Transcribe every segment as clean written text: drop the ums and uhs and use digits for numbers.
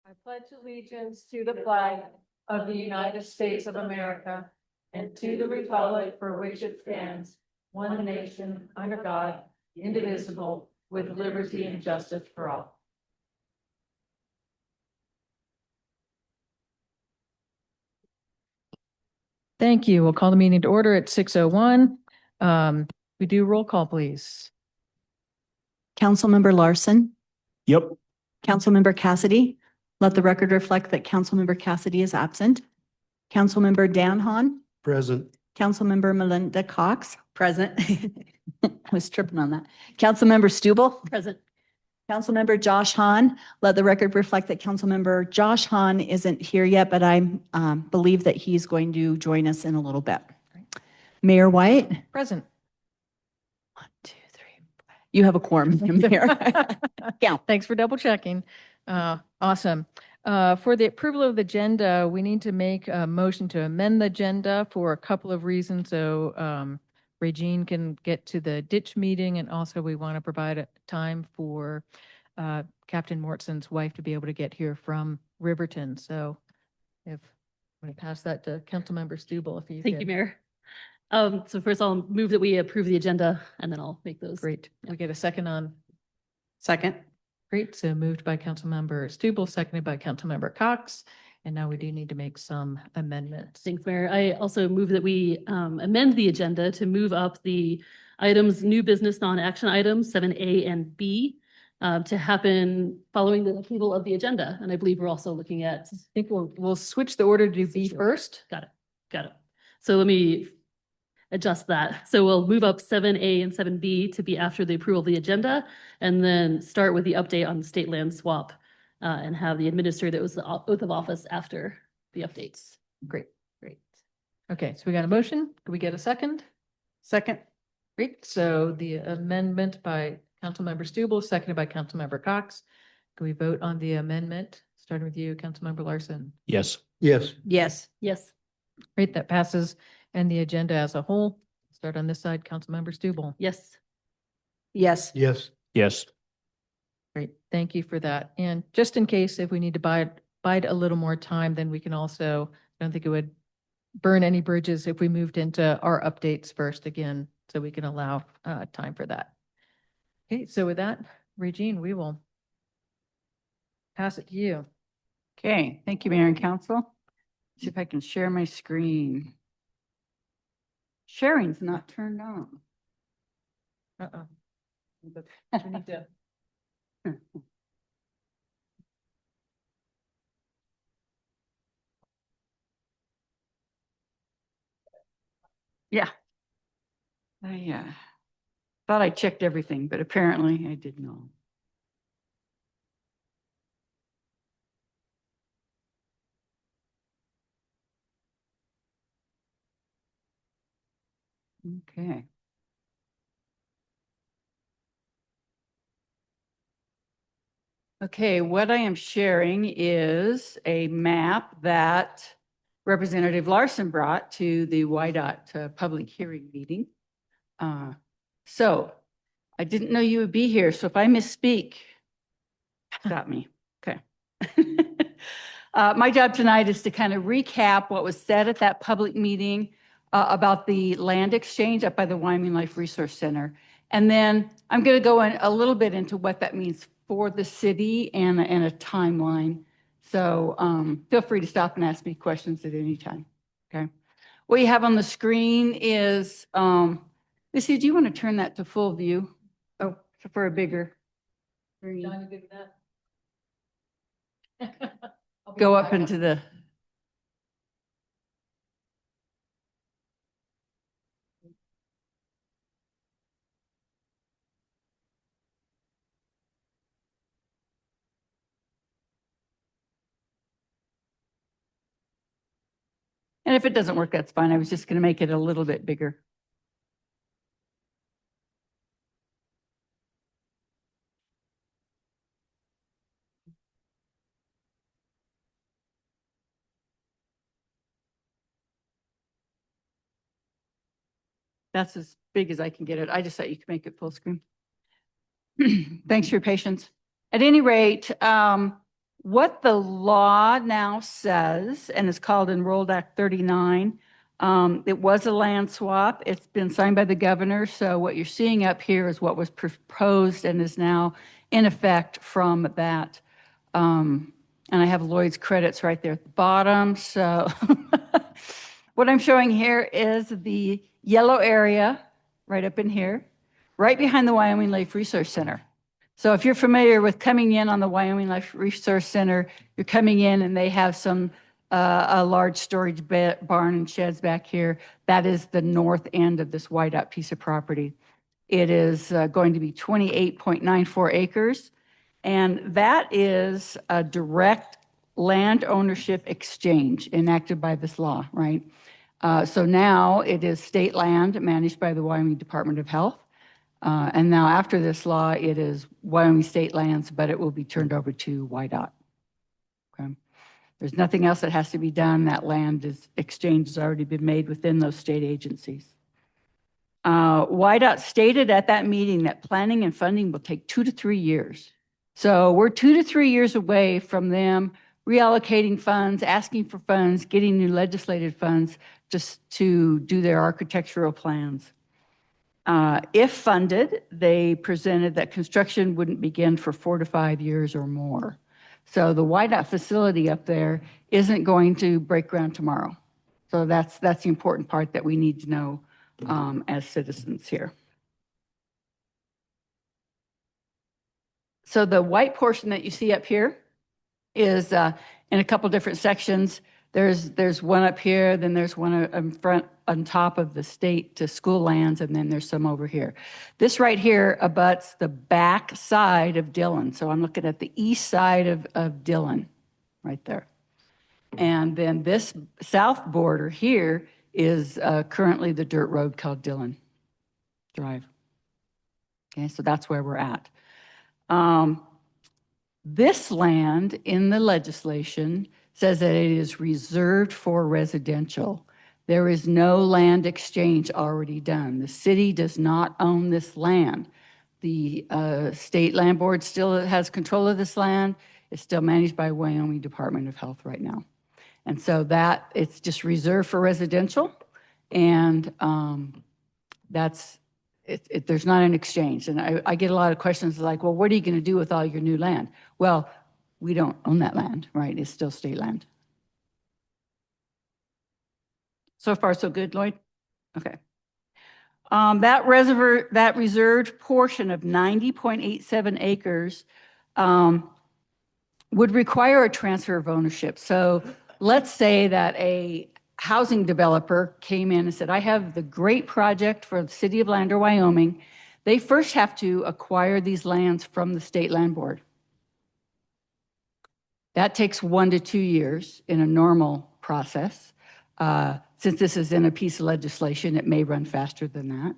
I pledge allegiance to the flag of the United States of America and to the republic for which it stands, one nation, under God, indivisible, with liberty and justice for all. Thank you. We'll call the meeting to order at 6:01. We do roll call, please. Councilmember Larson, Yep. Councilmember Cassidy. Let the record reflect that Councilmember Cassidy is absent. Councilmember Dan Hahn, Present. Councilmember Melinda Cox, present. I was tripping on that. Councilmember Stubble. Present. Councilmember Josh Hahn. Let the record reflect that Councilmember Josh Hahn isn't here yet, but I believe that he's going to join us in a little bit. Mayor White. Present. 1, 2, 3. You have a quorum, Mayor. Yeah. Thanks for double checking. Awesome. For the approval of the agenda, we need to make a motion to amend the agenda for a couple of reasons. So Regine can get to the ditch meeting, and also we want to provide a time for Captain Mortson's wife to be able to get here from Riverton. So if I'm going to pass that to Councilmember Stubble, if you Thank you, could. Mayor. So first I'll move that we approve the agenda and then I'll make those. Great. We get a second on. Second. Great. So moved by Councilmember Stubble, seconded by Councilmember Cox. And now we do need to make some amendments. Thanks, Mayor. I also move that we amend the agenda to move up the items, new business non-action items, 7A and B, to happen following the approval of the agenda. And I believe we're also looking at. I think we'll switch the order to B first. Got it. Got it. So let me adjust that. So we'll move up 7A and 7B to be after the approval of the agenda, and then start with the update on the state land swap and have the administrator that was the oath of office after the updates. Great. Okay, so we got a motion. Can we get a second? Second. Great. So the amendment by Councilmember Stubble, seconded by Councilmember Cox. Can we vote on the amendment? Starting with you, Councilmember Larson. Yes. Yes. Yes. Yes. Great, that passes. And the agenda as a whole. Start on this side, Councilmember Stubble. Yes. Yes. Yes. Yes. Great, thank you for that. And just in case if we need to bide a little more time, then we can also, I don't think it would burn any bridges if we moved into our updates first again, so we can allow time for that. Okay, so with that, Regine, we will pass it to you. Okay, thank you, Mayor and Council. See if I can share my screen. Sharing's not turned on. Uh-oh. We need to- Yeah. I thought I checked everything, but apparently I did not. Okay. Okay, what I am sharing is a map that Representative Larson brought to the YDOT public hearing meeting. So I didn't know you would be here, so if I misspeak, stop me. Okay. My job tonight is to kind of recap what was said at that public meeting about the land exchange up by the Wyoming Life Resource Center. And then I'm going to go in a little bit into what that means for the city and a timeline. So feel free to stop and ask me questions at any time. Okay. What you have on the screen is, Missy, do you want to turn that to full view? Oh, for a bigger screen. John, you good with that? Go up into the. And if it doesn't work, that's fine. I was just going to make it a little bit bigger. That's as big as I can get it. I just thought you could make it full screen. Thanks for your patience. At any rate, what the law now says, and it's called Enrolled Act 39, it was a land swap. It's been signed by the governor. So what you're seeing up here is what was proposed and is now in effect from that. And I have Lloyd's credits right there at the bottom. So what I'm showing here is the yellow area right up in here, right behind the Wyoming Life Resource Center. So if you're familiar with coming in on the Wyoming Life Resource Center, you're coming in and they have some a large storage barn and sheds back here. That is the north end of this whiteout piece of property. It is going to be 28.94 acres. And that is a direct land ownership exchange enacted by this law, right? So now it is state land managed by the Wyoming Department of Health. And now after this law, it is Wyoming state lands, but it will be turned over to WYDOT. Okay. There's nothing else that has to be done. That land exchange has already been made within those state agencies. WYDOT stated at that meeting that planning and funding will take 2 to 3 years. So we're 2 to 3 years away from them reallocating funds, asking for funds, getting new legislative funds just to do their architectural plans. If funded, they presented that construction wouldn't begin for 4 to 5 years or more. So the WYDOT facility up there isn't going to break ground tomorrow. So that's the important part that we need to know as citizens here. So the white portion that you see up here is in a couple different sections. There's one up here, then there's one in front on top of the state to school lands, and then there's some over here. This right here abuts the back side of Dillon. So I'm looking at the east side of Dillon right there. And then this south border here is currently the dirt road called Dillon Drive. Okay, so that's where we're at. This land in the legislation says that it is reserved for residential. There is no land exchange already done. The city does not own this land. The state land board still has control of this land. It's still managed by Wyoming Department of Health right now. And so that it's just reserved for residential. And there's not an exchange. And I get a lot of questions like, well, what are you going to do with all your new land? Well, we don't own that land, right? It's still state land. So far, so good, Lloyd? Okay. That reserved portion of 90.87 acres would require a transfer of ownership. So let's say that a housing developer came in and said, I have the great project for the city of Lander, Wyoming. They first have to acquire these lands from the state land board. That takes 1 to 2 years in a normal process. Since this is in a piece of legislation, it may run faster than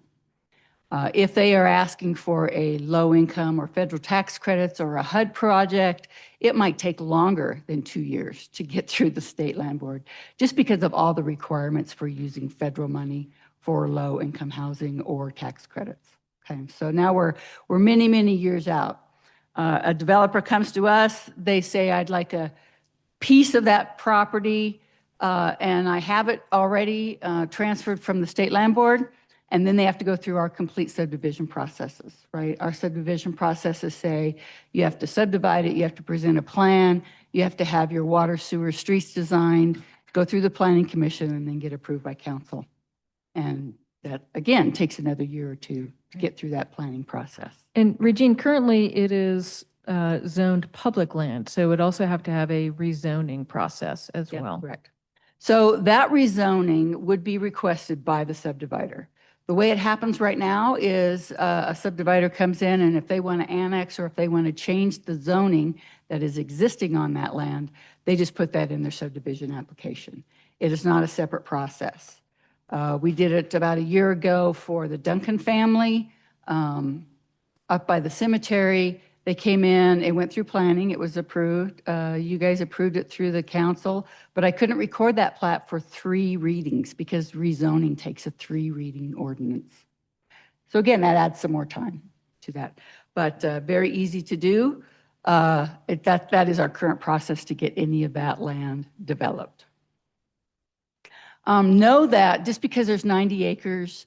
that. If they are asking for a low income or federal tax credits or a HUD project, it might take longer than 2 years to get through the state land board, just because of all the requirements for using federal money for low income housing or tax credits. Okay, so now we're many, many years out. A developer comes to us, they say, I'd like a piece of that property, and I have it already transferred from the state land board. And then they have to go through our complete subdivision processes, right? Our subdivision processes say you have to subdivide it, you have to present a plan, you have to have your water, sewer, streets designed, go through the planning commission, and then get approved by council. And that, again, takes another year or two to get through that planning process. And Regine, currently it is zoned public land, so it would also have to have a rezoning process as well. Correct. So that rezoning would be requested by the subdivider. The way it happens right now is a subdivider comes in, and if they want to annex or if they want to change the zoning that is existing on that land, they just put that in their subdivision application. It is not a separate process. We did it about a year ago for the Duncan family up by the cemetery. They came in, it went through planning, it was approved. You guys approved it through the council, but I couldn't record that plat for 3 readings because rezoning takes a 3-reading ordinance. So again, that adds some more time to that, but very easy to do. That is our current process to get any of that land developed. Know that just because there's 90 acres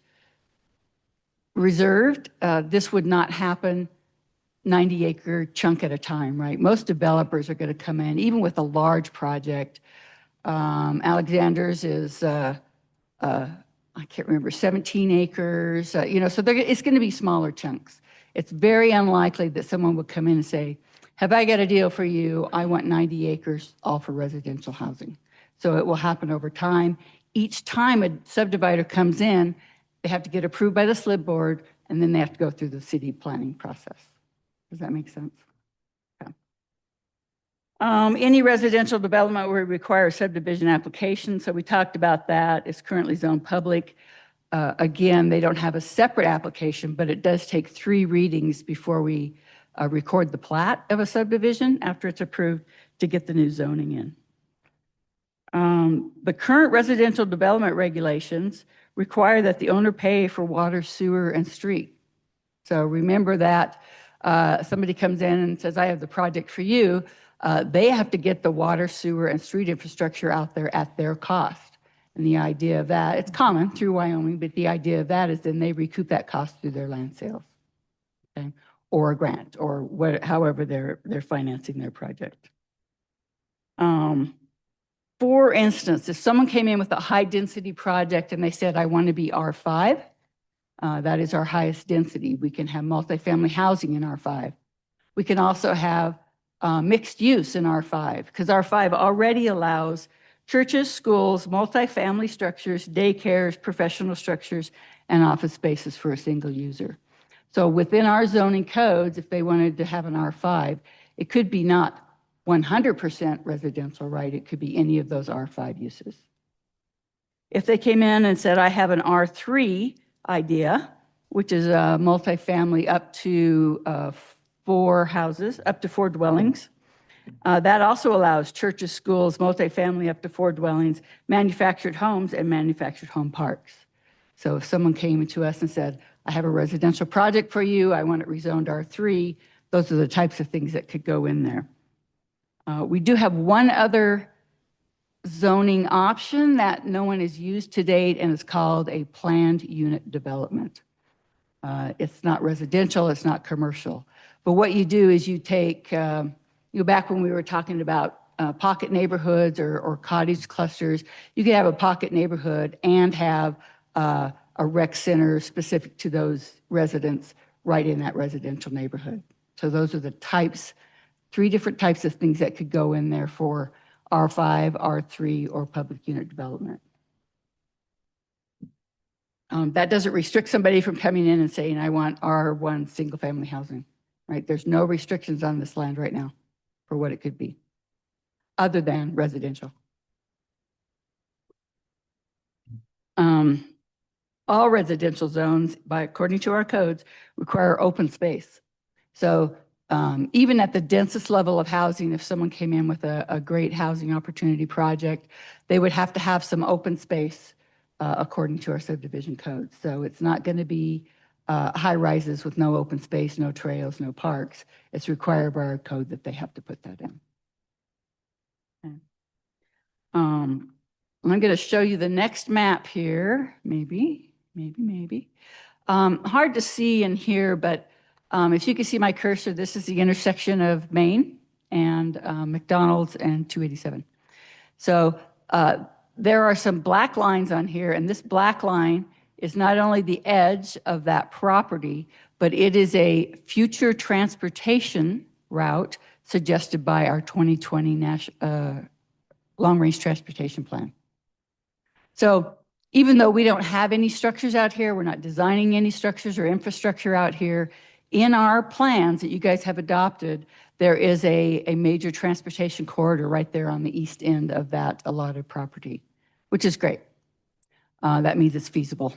reserved, this would not happen 90-acre chunk at a time, right? Most developers are going to come in, even with a large project. Alexander's is, I can't remember, 17 acres, so it's going to be smaller chunks. It's very unlikely that someone would come in and say, have I got a deal for you? I want 90 acres, all for residential housing. So it will happen over time. Each time a subdivider comes in, they have to get approved by the SLIB board, and then they have to go through the city planning process. Does that make sense? Yeah. Any residential development would require a subdivision application. So we talked about that. It's currently zoned public. Again, they don't have a separate application, but it does take 3 readings before we record the plat of a subdivision after it's approved to get the new zoning in. The current residential development regulations require that the owner pay for water, sewer, and street. So remember that somebody comes in and says, I have the project for you. They have to get the water, sewer, and street infrastructure out there at their cost. And the idea of that, it's common through Wyoming, but the idea of that is then they recoup that cost through their land sales, okay? Or a grant, or however they're financing their project. For instance, if someone came in with a high-density project and they said, I want to be R5, that is our highest density. We can have multifamily housing in R5. We can also have mixed use in R5, because R5 already allows churches, schools, multifamily structures, daycares, professional structures, and office spaces for a single user. So within our zoning codes, if they wanted to have an R5, it could be not 100% residential, right? It could be any of those R5 uses. If they came in and said, I have an R3 idea, which is a multifamily up to 4 houses, up to 4 dwellings. That also allows churches, schools, multifamily up to 4 dwellings, manufactured homes, and manufactured home parks. So if someone came to us and said, I have a residential project for you, I want it rezoned R3, those are the types of things that could go in there. We do have one other zoning option that no one has used to date, and it's called a planned unit development. It's not residential, it's not commercial. But what you do is you take, back when we were talking about pocket neighborhoods or cottage clusters, you could have a pocket neighborhood and have a rec center specific to those residents right in that residential neighborhood. So those are the types, 3 different types of things that could go in there for R5, R3, or public unit development. That doesn't restrict somebody from coming in and saying, I want R1 single family housing, right? There's no restrictions on this land right now for what it could be, other than residential. All residential zones, according to our codes, require open space. So even at the densest level of housing, if someone came in with a great housing opportunity project, they would have to have some open space according to our subdivision code. So it's not going to be high rises with no open space, no trails, no parks. It's required by our code that they have to put that in. Okay. I'm going to show you the next map here, maybe. Hard to see in here, but if you can see my cursor, this is the intersection of Main and McDonald's and 287. So there are some black lines on here, and this black line is not only the edge of that property, but it is a future transportation route suggested by our 2020 long-range transportation plan. So even though we don't have any structures out here, we're not designing any structures or infrastructure out here, in our plans that you guys have adopted, there is a major transportation corridor right there on the east end of that allotted property, which is great. That means it's feasible.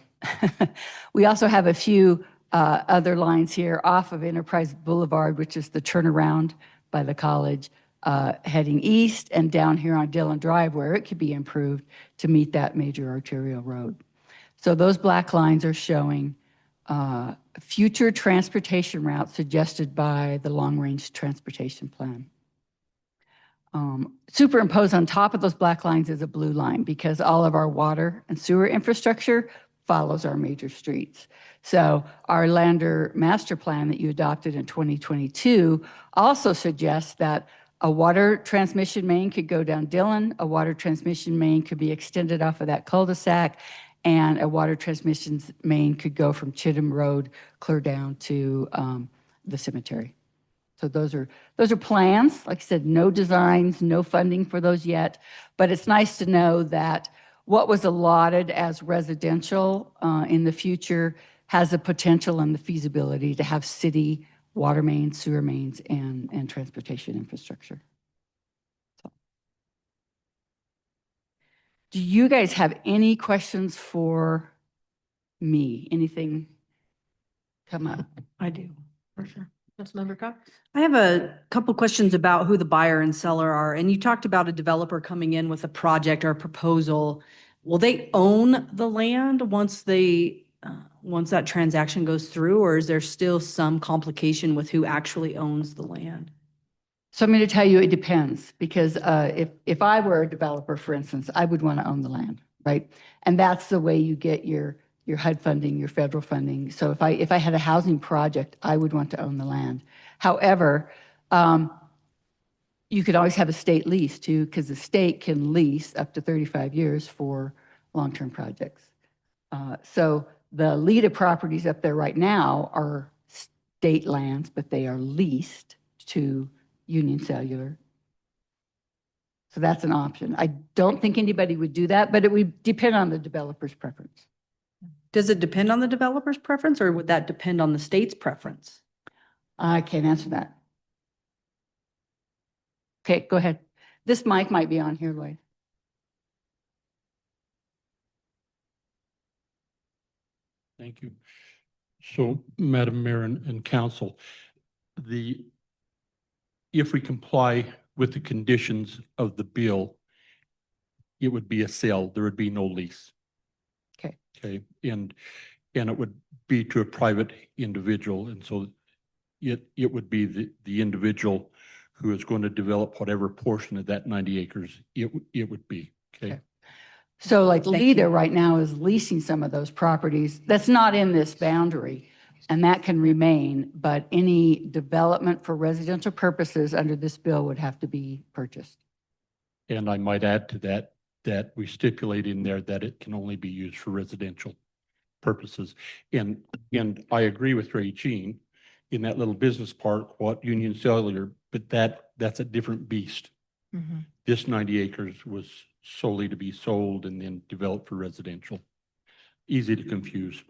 We also have a few other lines here off of Enterprise Boulevard, which is the turnaround by the college, heading east, and down here on Dillon Drive, where it could be improved to meet that major arterial road. So those black lines are showing future transportation routes suggested by the long-range transportation plan. Superimposed on top of those black lines is a blue line because all of our water and sewer infrastructure follows our major streets. So our Lander master plan that you adopted in 2022 also suggests that a water transmission main could go down Dillon, a water transmission main could be extended off of that cul-de-sac, and a water transmission main could go from Chittum Road clear down to the cemetery. So those are plans. Like I said, no designs, no funding for those yet, but it's nice to know that what was allotted as residential in the future has the potential and the feasibility to have city water mains, sewer mains, and transportation infrastructure. So. Do you guys have any questions for me? Anything come up? I do, for sure. Councilmember Cox? I have a couple questions about who the buyer and seller are. And you talked about a developer coming in with a project or a proposal. Will they own the land once that transaction goes through, or is there still some complication with who actually owns the land? So I'm going to tell you it depends, because if I were a developer, for instance, I would want to own the land, right? And that's the way you get your HUD funding, your federal funding. So if I had a housing project, I would want to own the land. However, you could always have a state lease too, because the state can lease up to 35 years for long-term projects. So the LIDA properties up there right now are state lands, but they are leased to Union Cellular. So that's an option. I don't think anybody would do that, but it would depend on the developer's preference. Does it depend on the developer's preference, or would that depend on the state's preference? I can't answer that. Okay, go ahead. This mic might be on here, Lloyd. Thank you. So, Madam Mayor and Council, if we comply with the conditions of the bill, it would be a sale. There would be no lease. Okay. Okay, and it would be to a private individual, and so it would be the individual who is going to develop whatever portion of that 90 acres it would be. Okay. So like Thank LIDA you. right now is leasing some of those properties. That's not in this boundary, and that can remain, but any development for residential purposes under this bill would have to be purchased. And I might add to that we stipulate in there that it can only be used for residential purposes. And I agree with Regine in that little business park, what Union Cellular, but that's a different beast. Mm-hmm. This 90 acres was solely to be sold and then developed for residential. Easy to confuse.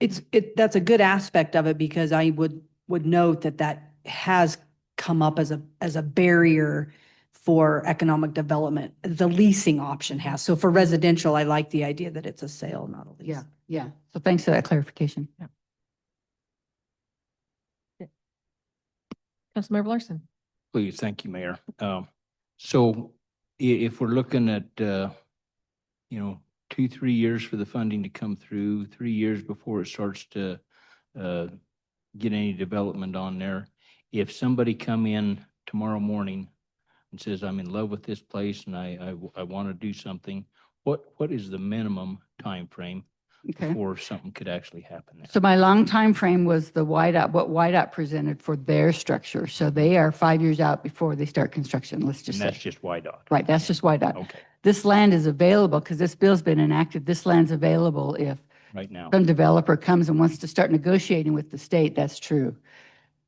That's a good aspect of it, because I would note that has come up as a barrier for economic development. The leasing option has. So for residential, I like the idea that it's a sale, not a lease. Yeah. So thanks for that clarification. Councilmember Larson? Please, thank you, Mayor. So if we're looking at, 2-3 years for the funding to come through, 3 years before it starts to get any development on there, if somebody come in tomorrow morning and says, I'm in love with this place and I want to do something, what is the minimum time frame Okay. before something could actually happen there? So my long time frame was the what YDOT presented for their structure. So they are 5 years out before they start construction, let's just And that's say. just YDOT. Right, that's just YDOT. Okay, This land is available because this bill's been enacted. This land's available if right now. some developer comes and wants to start negotiating with the state. That's true.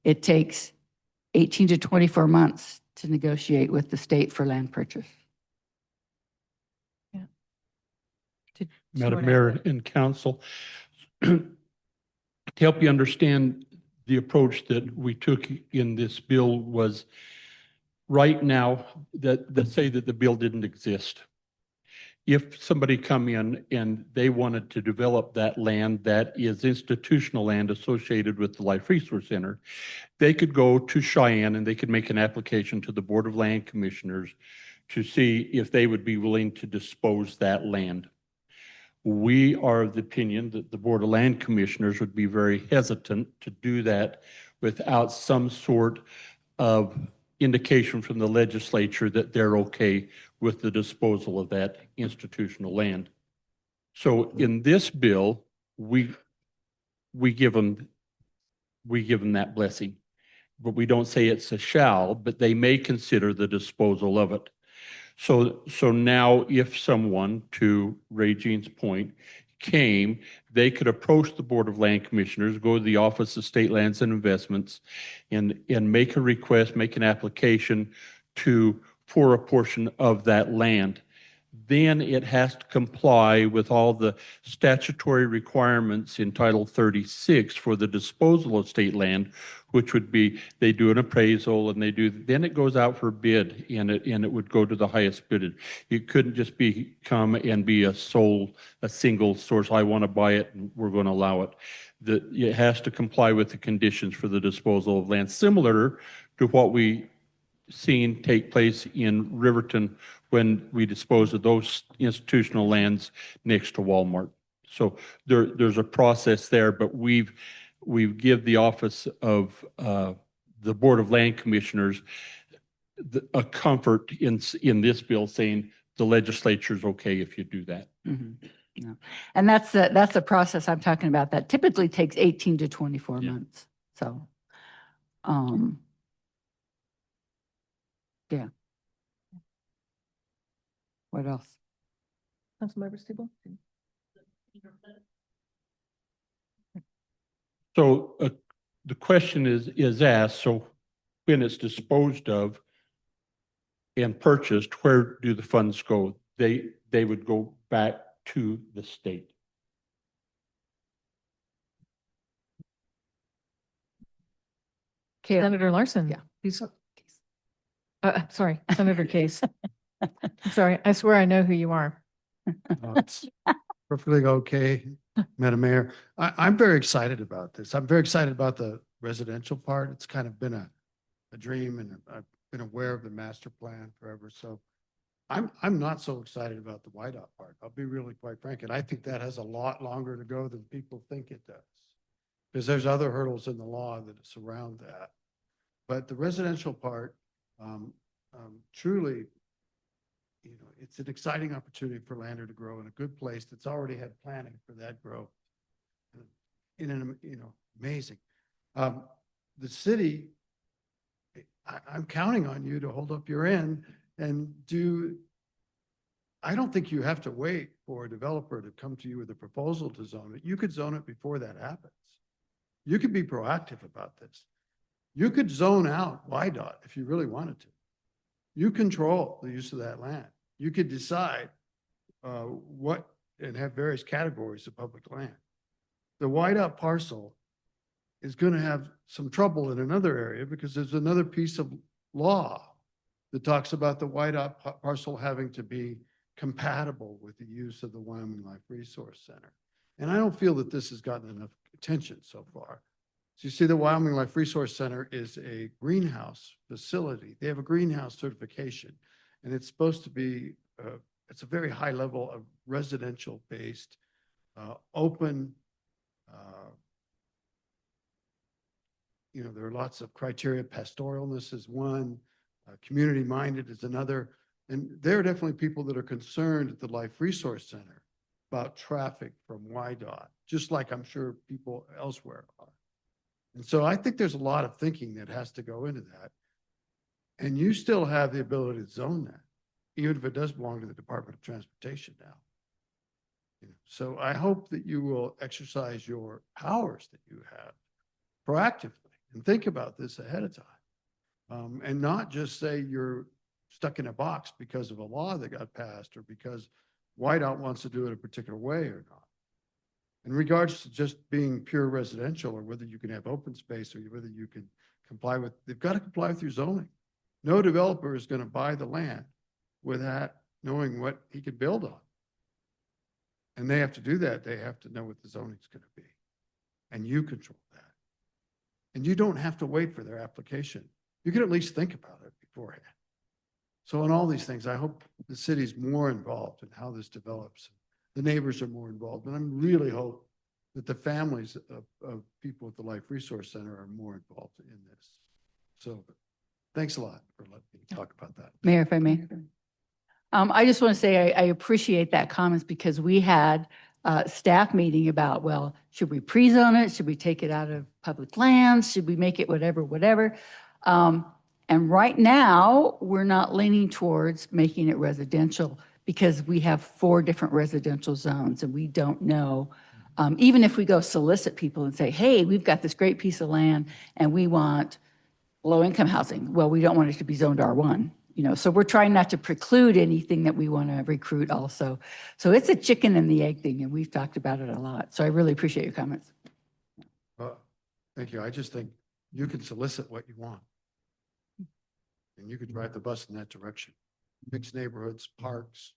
It takes 18 to 24 months to negotiate with the state for land purchase. Madam Mayor and Council, to help you understand the approach that we took in this bill was right now that say that the bill didn't exist. If somebody come in and they wanted to develop that land that is institutional land associated with the Life Resource Center, they could go to Cheyenne and they could make an application to the Board of Land Commissioners to see if they would be willing to dispose that land. We are of the opinion that the Board of Land Commissioners would be very hesitant to do that without some sort of indication from the legislature that they're okay with the disposal of that institutional land. So in this bill, we give them that blessing, but we don't say it's a shall, but they may consider the disposal of it. So now if someone, to Regine's point, came, they could approach the Board of Land Commissioners, go to the Office of State Lands and Investments, and make a request, make an application for a portion of that land. Then it has to comply with all the statutory requirements in Title 36 for the disposal of state land, which would be, they do an appraisal and then it goes out for bid and it would go to the highest bidder. It couldn't just come and be a single source, I want to buy it and we're going to allow it. It has to comply with the conditions for the disposal of land, similar to what we seen take place in Riverton when we disposed of those institutional lands next to Walmart. So there's a process there, but we've give the office of the Board of Land Commissioners a comfort in this bill saying the legislature's okay if you do that. Mm-hmm. Yeah. And that's the process I'm talking about. That typically takes 18 to 24 months. So, yeah. What else? Councilmember Steele? So the question is asked, so when it's disposed of and purchased, where do the funds go? They would go back to the state. Senator Larson? Yeah. Please. Sorry, Senator Case. I'm sorry, I swear I know who you are. It's perfectly okay, Madam Mayor. I'm very excited about this. I'm very excited about the residential part. It's kind of been a dream, and I've been aware of the master plan forever. So I'm not so excited about the whiteout part. I'll be really quite frank. And I think that has a lot longer to go than people think it does, because there's other hurdles in the law that surround that. But the residential part, truly, it's an exciting opportunity for Lander to grow in a good place that's already had planning for that growth. Amazing. The city, I'm counting on you to hold up your end and I don't think you have to wait for a developer to come to you with a proposal to zone it. You could zone it before that happens. You could be proactive about this. You could zone out YDOT if you really wanted to. You control the use of that land. You could decide and have various categories of public land. The YDOT parcel is going to have some trouble in another area because there's another piece of law that talks about the YDOT parcel having to be compatible with the use of the Wyoming Life Resource Center. And I don't feel that this has gotten enough attention so far. So you see, the Wyoming Life Resource Center is a greenhouse facility. They have a greenhouse certification, and it's supposed to be, it's a very high level of residential based, open, there are lots of criteria. Pastoralness is one, community minded is another. And there are definitely people that are concerned at the Life Resource Center about traffic from YDOT, just like I'm sure people elsewhere are. And so I think there's a lot of thinking that has to go into that. And you still have the ability to zone that, even if it does belong to the Department of Transportation now. So I hope that you will exercise your powers that you have proactively and think about this ahead of time, and not just say you're stuck in a box because of a law that got passed or because YDOT wants to do it a particular way or not. In regards to just being pure residential, or whether you can have open space, or whether you can comply with, they've got to comply with your zoning. No developer is going to buy the land without knowing what he could build on. And they have to do that. They have to know what the zoning is going to be. And you control that. And you don't have to wait for their application. You can at least think about it beforehand. So in all these things, I hope the city's more involved in how this develops. the neighbors are more involved. And I really hope that the families of people at the Life Resource Center are more involved in this. So thanks a lot for letting me talk about that. Mayor, if I may. I just want to say I appreciate that comments because we had a staff meeting about, well, should we pre-zone it? Should we take it out of public lands? Should we make it whatever? And right now, we're not leaning towards making it residential because we have 4 different residential zones and we don't know. Even if we go solicit people and say, hey, we've got this great piece of land and we want low-income housing. Well, we don't want it to be zoned R1, so we're trying not to preclude anything that we want to recruit also. So it's a chicken and the egg thing, and we've talked about it a lot. So I really appreciate your comments. Thank you. I just think you can solicit what you want. And you could drive the bus in that direction. Mixed neighborhoods, parks,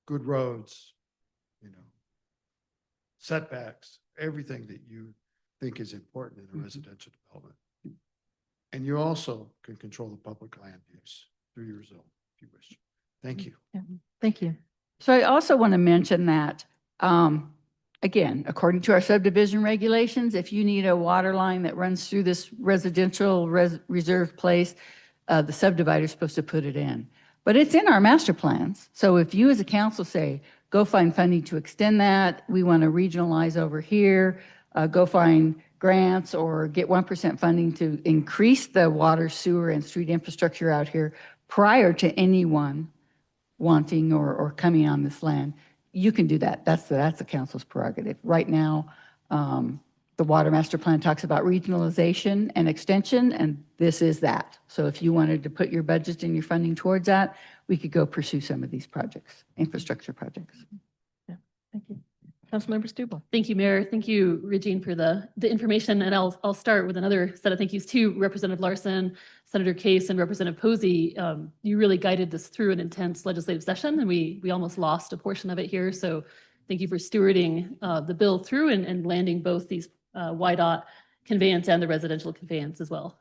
good roads, setbacks, everything that you think is important in a residential development. And you also can control the public land use through your zone if you wish. Thank you. Yeah. Thank you. So I also want to mention that, again, according to our subdivision regulations, if you need a water line that runs through this residential reserve place, the subdivider is supposed to put it in. But it's in our master plans. So if you as a council say, go find funding to extend that, we want to regionalize over here, go find grants or get 1% funding to increase the water, sewer, and street infrastructure out here prior to anyone wanting or coming on this land, you can do that. That's the council's prerogative. Right now, the water master plan talks about regionalization and extension, and this is that. So if you wanted to put your budget and your funding towards that, we could go pursue some of these projects, infrastructure projects. Yeah, thank you. Councilmember Stubble. Thank you, Mayor. Thank you, Regine, for the information. And I'll start with another set of thank yous to Representative Larson, Senator Case, and Representative Posey. You really guided this through an intense legislative session, and we almost lost a portion of it here. So thank you for stewarding the bill through and landing both these YDOT conveyance and the residential conveyance as well.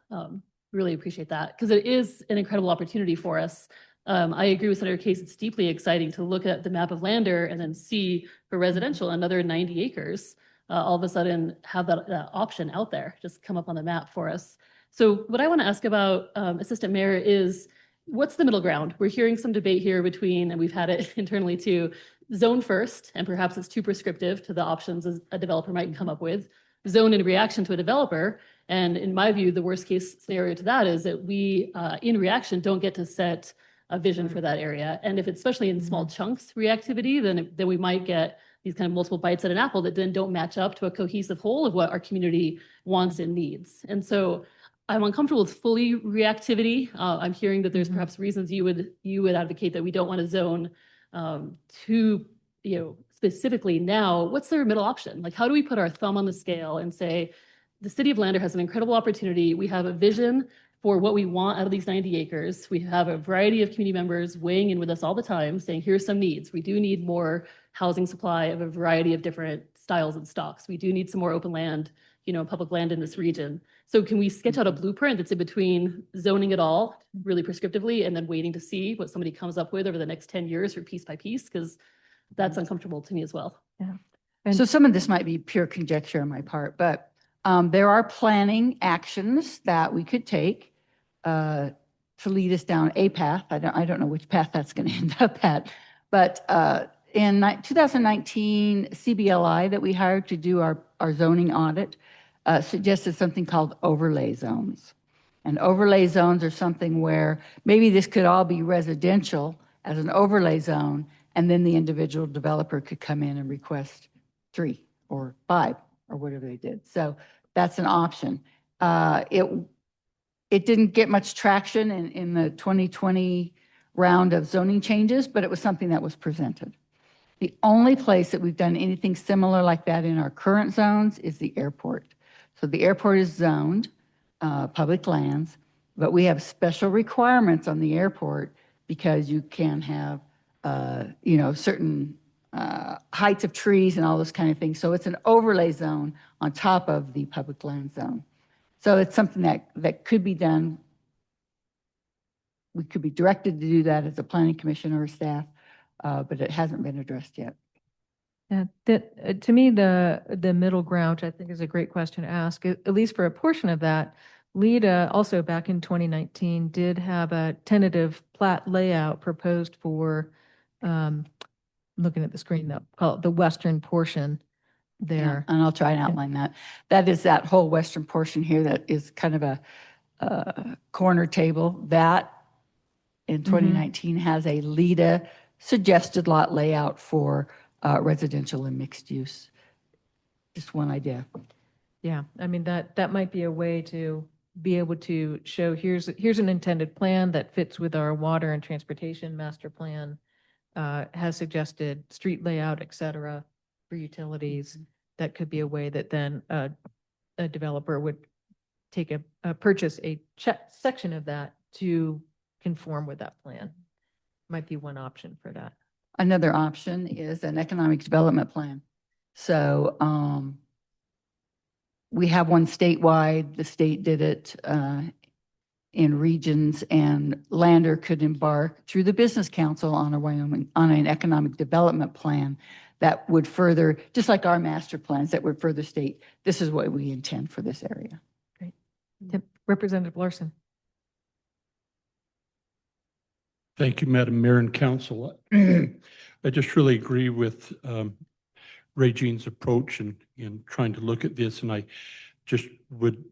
Really appreciate that because it is an incredible opportunity for us. I agree with Senator Case. It's deeply exciting to look at the map of Lander and then see for residential another 90 acres, all of a sudden have that option out there, just come up on the map for us. So what I want to ask about, Assistant Mayor, is what's the middle ground? We're hearing some debate here between, and we've had it internally too, zone first, and perhaps it's too prescriptive to the options a developer might come up with, zone in reaction to a developer. And in my view, the worst case scenario to that is that we, in reaction, don't get to set a vision for that area. And if it's especially in small chunks reactivity, then we might get these kind of multiple bites at an apple that then don't match up to a cohesive whole of what our community wants and needs. And so I'm uncomfortable with fully reactivity. I'm hearing that there's perhaps reasons you would advocate that we don't want to zone too, specifically now. What's their middle option? Like, how do we put our thumb on the scale and say, the city of Lander has an incredible opportunity. We have a vision for what we want out of these 90 acres. We have a variety of community members weighing in with us all the time saying, here's some needs. We do need more housing supply of a variety of different styles and stocks. We do need some more open land, public land in this region. So can we sketch out a blueprint that's in between zoning it all really prescriptively and then waiting to see what somebody comes up with over the next 10 years or piece by piece? Because that's uncomfortable to me as well. Yeah. And so some of this might be pure conjecture on my part, but there are planning actions that we could take to lead us down a path. I don't know which path that's going to end up at, but in 2019, CBLI that we hired to do our zoning audit suggested something called overlay zones. And overlay zones are something where maybe this could all be residential as an overlay zone, and then the individual developer could come in and request 3 or 5 or whatever they did. So that's an option. It didn't get much traction in the 2020 round of zoning changes, but it was something that was presented. The only place that we've done anything similar like that in our current zones is the airport. So the airport is zoned public lands, but we have special requirements on the airport because you can have, certain heights of trees and all those kind of things. So it's an overlay zone on top of the public land zone. So it's something that could be done. We could be directed to do that as a planning commission or a staff, but it hasn't been addressed yet. Yeah, that, to me, the middle ground, I think is a great question to ask, at least for a portion of that. LIDA also back in 2019 did have a tentative plat layout proposed for, looking at the screen though, call it the western portion Yeah, there. and I'll try and outline that. That is that whole western portion here that is kind of a corner table. That in 2019 has a LIDA suggested lot layout for residential and mixed use. Just one idea. Yeah, I mean, that might be a way to be able to show, here's an intended plan that fits with our water and transportation master plan, has suggested street layout, et cetera, for utilities. That could be a way that then a developer would take purchase a section of that to conform with that plan. Might be one option for that. Another option is an economic development plan. So we have one statewide. The state did it in regions, and Lander could embark through the Business Council on an economic development plan that would further, just like our master plans, that would further state, this is what we intend for this area. Great. Yep. Representative Larson. Thank you, Madam Mayor and Council. I just really agree with Regine's approach in trying to look at this, and I just would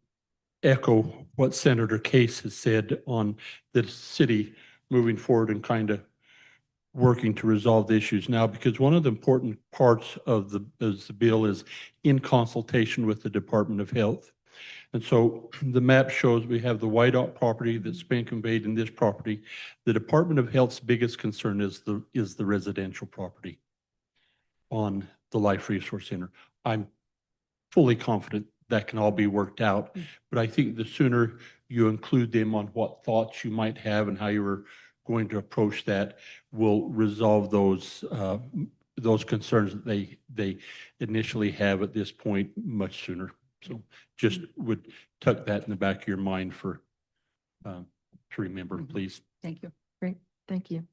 echo what Senator Case has said on the city moving forward and kind of working to resolve the issues now, because one of the important parts of the bill is in consultation with the Department of Health. And so the map shows we have the Wydot property that's been conveyed in this property. The Department of Health's biggest concern is the residential property on the Life Resource Center. I'm fully confident that can all be worked out, but I think the sooner you include them on what thoughts you might have and how you were going to approach that will resolve those concerns that they initially have at this point much sooner. So just would tuck that in the back of your mind for to remember, please. Thank you. Great. Thank you.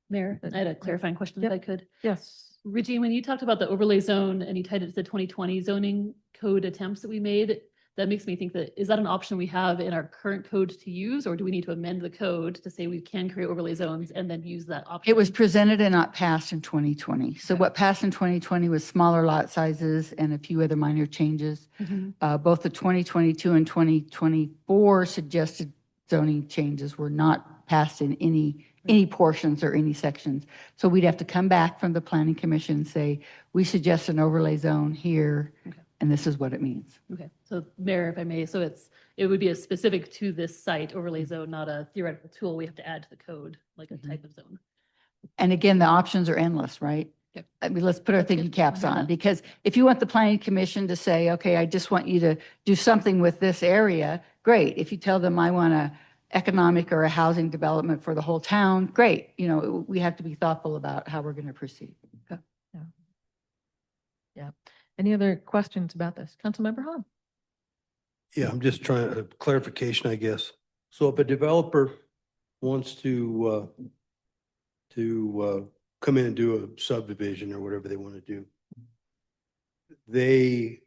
Mayor, I had a clarifying question if Yep. I could. Yes. Regine, when you talked about the overlay zone and you tied it to the 2020 zoning code attempts that we made, that makes me think that, is that an option we have in our current code to use, or do we need to amend the code to say we can create overlay zones and then use that option? It was presented and not passed in 2020. So what passed in 2020 was smaller lot sizes and a few other minor changes. Both the 2022 and 2024 suggested zoning changes were not passed in any portions or any sections. So we'd have to come back from the Planning Commission and say, we suggest an overlay zone here, and this is what it means. Okay, so Mayor, if I may, so it would be a specific to this site overlay zone, not a theoretical tool we have to add to the code, like a type of zone. And again, the options are endless, right? Yep. I mean, let's put our That's thinking good. caps I hear on, that. because if you want the Planning Commission to say, okay, I just want you to do something with this area, great. If you tell them I want a economic or a housing development for the whole town, great. You know, we have to be thoughtful about how we're going to proceed. Yeah. Any other questions about this? Councilmember Hahn? Yeah, I'm just trying a clarification, I guess. So if a developer wants to come in and do a subdivision or whatever they want to do, they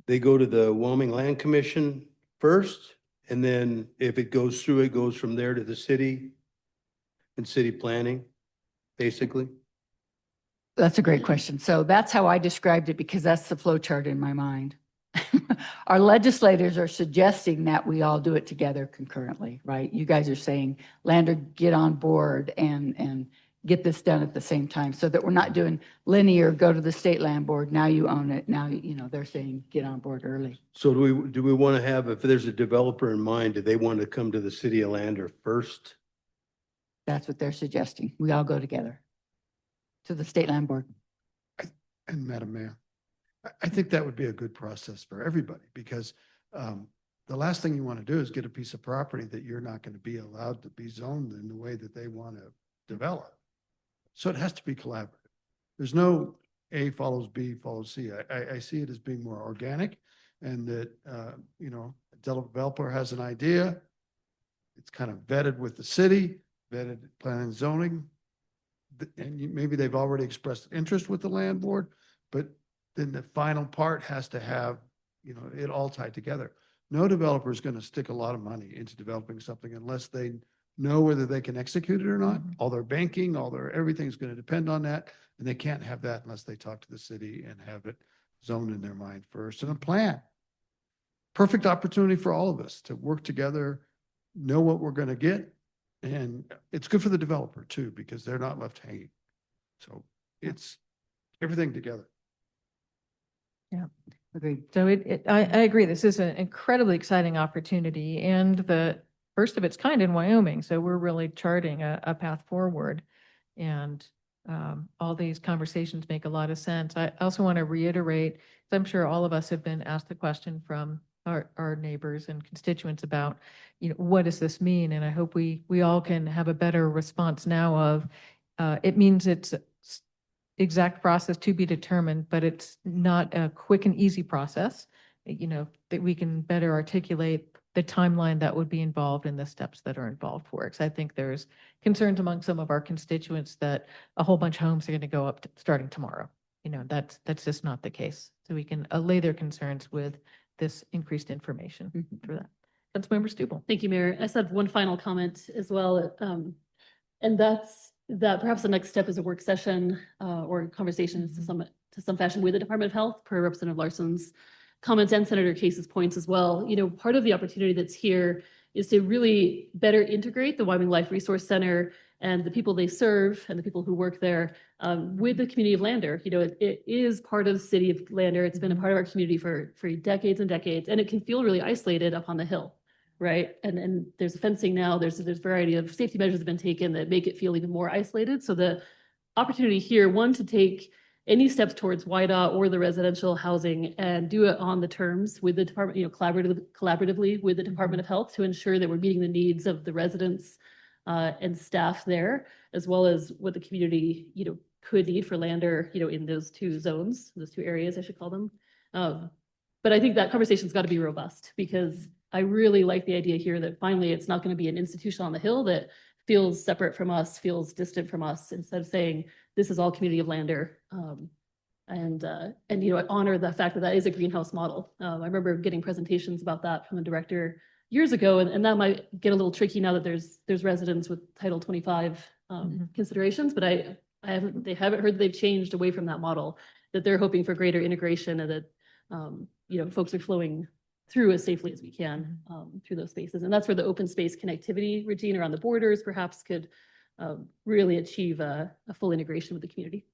go to the Wyoming Land Commission first, and then if it goes through, it goes from there to the city and city planning, basically. That's a great question. So that's how I described it, because that's the flow chart in my mind. Our legislators are suggesting that we all do it together concurrently, right? You guys are saying, Lander, get on board and get this done at the same time, so that we're not doing linear, go to the state land board, now you own it, now, you know, they're saying, get on board early. So do we want to have, if there's a developer in mind, do they want to come to the city of Lander first? That's what they're suggesting. We all go together to the state land board. And Madam Mayor, I think that would be a good process for everybody, because the last thing you want to do is get a piece of property that you're not going to be allowed to be zoned in the way that they want to develop. So it has to be collaborative. There's no A follows B follows C. I see it as being more organic, and that, you know, a developer has an idea. It's kind of vetted with the city, vetted planning and zoning. and maybe they've already expressed interest with the land board, but then the final part has to have, it all tied together. No developer is going to stick a lot of money into developing something unless they know whether they can execute it or not. Mhm. All their banking, everything's going to depend on that. And they can't have that unless they talk to the city and have it zoned in their mind first and a plan. Perfect opportunity for all of us to work together, know what we're going to get. And it's good for the developer too, because they're not left hanging. So it's everything together. Agreed. So I agree. This is an incredibly exciting opportunity and the first of its kind in Wyoming. So we're really charting a path forward. And all these conversations make a lot of sense. I also want to reiterate, 'cause I'm sure all of us have been asked the question from our neighbors and constituents about, what does this mean? And I hope we all can have a better response now of, it means it's exact process to be determined, but it's not a quick and easy process, that we can better articulate the timeline that would be involved and the steps that are involved for it. Because I think there's concerns among some of our constituents that a whole bunch of homes are going to go up starting tomorrow. That's just not the case. So we can allay their concerns with this increased information for that. Councilmember Stubble. Thank you, Mayor. I just have one final comment as well. And that's that perhaps the next step is a work session or conversations to some fashion with the Department of Health per Representative Larson's comments and Senator Case's points as well. Part of the opportunity that's here is to really better integrate the Wyoming Life Resource Center and the people they serve and the people who work there with the community of Lander. It is part of the city of Lander. It's been a part of our community for decades and decades, and it can feel really isolated up on the hill. Right. And there's fencing now, there's a variety of safety measures have been taken that make it feel even more isolated. So the opportunity here, one, to take any steps towards YDOT or the residential housing and do it on the terms with the department, collaboratively with the Department of Health to ensure that we're meeting the needs of the residents and staff there, as well as what the community, could need for Lander, in those two zones, those two areas, I should call them. But I think that conversation's got to be robust because I really like the idea here that finally it's not going to be an institution on the hill that feels separate from us, feels distant from us, instead of saying this is all community of Lander. And honor the fact that that is a greenhouse model. I remember getting presentations about that from the director years ago, and that might get a little tricky now that there's residents with Title 25 considerations, but they haven't heard that they've changed away from that model, that they're hoping for greater integration and that folks are flowing through as safely as we can through those spaces. And that's where the open space connectivity routine around the borders perhaps could really achieve a full integration with the community.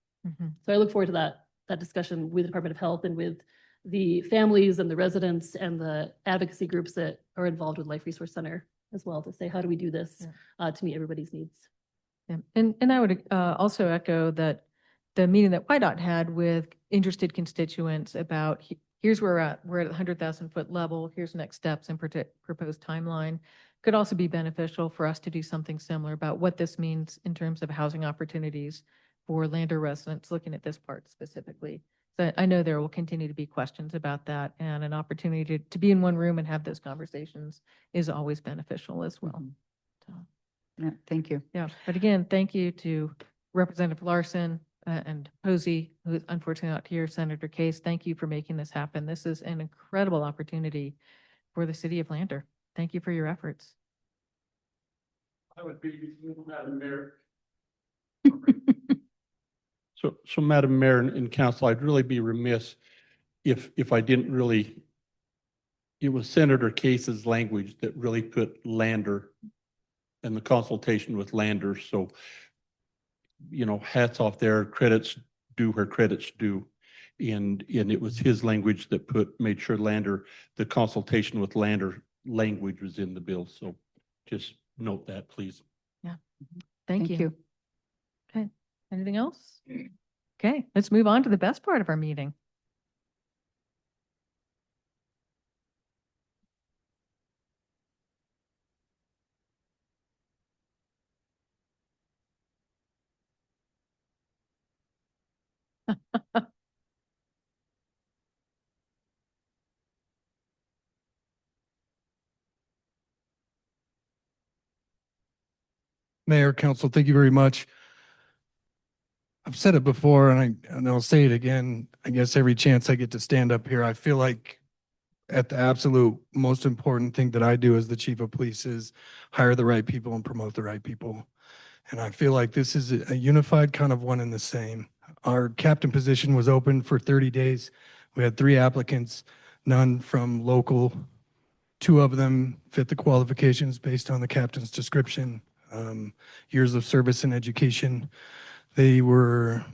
So I look forward to that discussion with the Department of Health and with the families and the residents and the advocacy groups that are involved with Life Resource Center as well, to say, how do we do this to meet everybody's needs? Yeah. And I would also echo that the meeting that YDOT had with interested constituents about here's where we're at the 100,000 foot level, here's next steps and proposed timeline, could also be beneficial for us to do something similar about what this means in terms of housing opportunities for Lander residents, looking at this part specifically. So I know there will continue to be questions about that, and an opportunity to be in one room and have those conversations is always beneficial as well. So, Yeah, thank you. yeah, but again, thank you to Representative Larson and Posey, who's unfortunately not here, Senator Case. Thank you for making this happen. This is an incredible opportunity for the city of Lander. Thank you for your efforts. I would be, Madam Mayor. So Madam Mayor and Council, I'd really be remiss if I didn't really, it was Senator Case's language that really put Lander and the consultation with Lander. So, hats off there, credits due where credits due. And it was his language that made sure Lander, the consultation with Lander language was in the bill. So just note that, please. Yeah. Thank you. You. Okay. Anything else? Okay, let's move on to the best part of our meeting. Mayor, Council, thank you very much. I've said it before and I'll say it again. I guess every chance I get to stand up here, I feel like at the absolute most important thing that I do as the chief of police is hire the right people and promote the right people. And I feel like this is a unified kind of one and the same. Our captain position was open for 30 days. We had 3 applicants, none from local. 2 of them fit the qualifications based on the captain's description, years of service and education. They were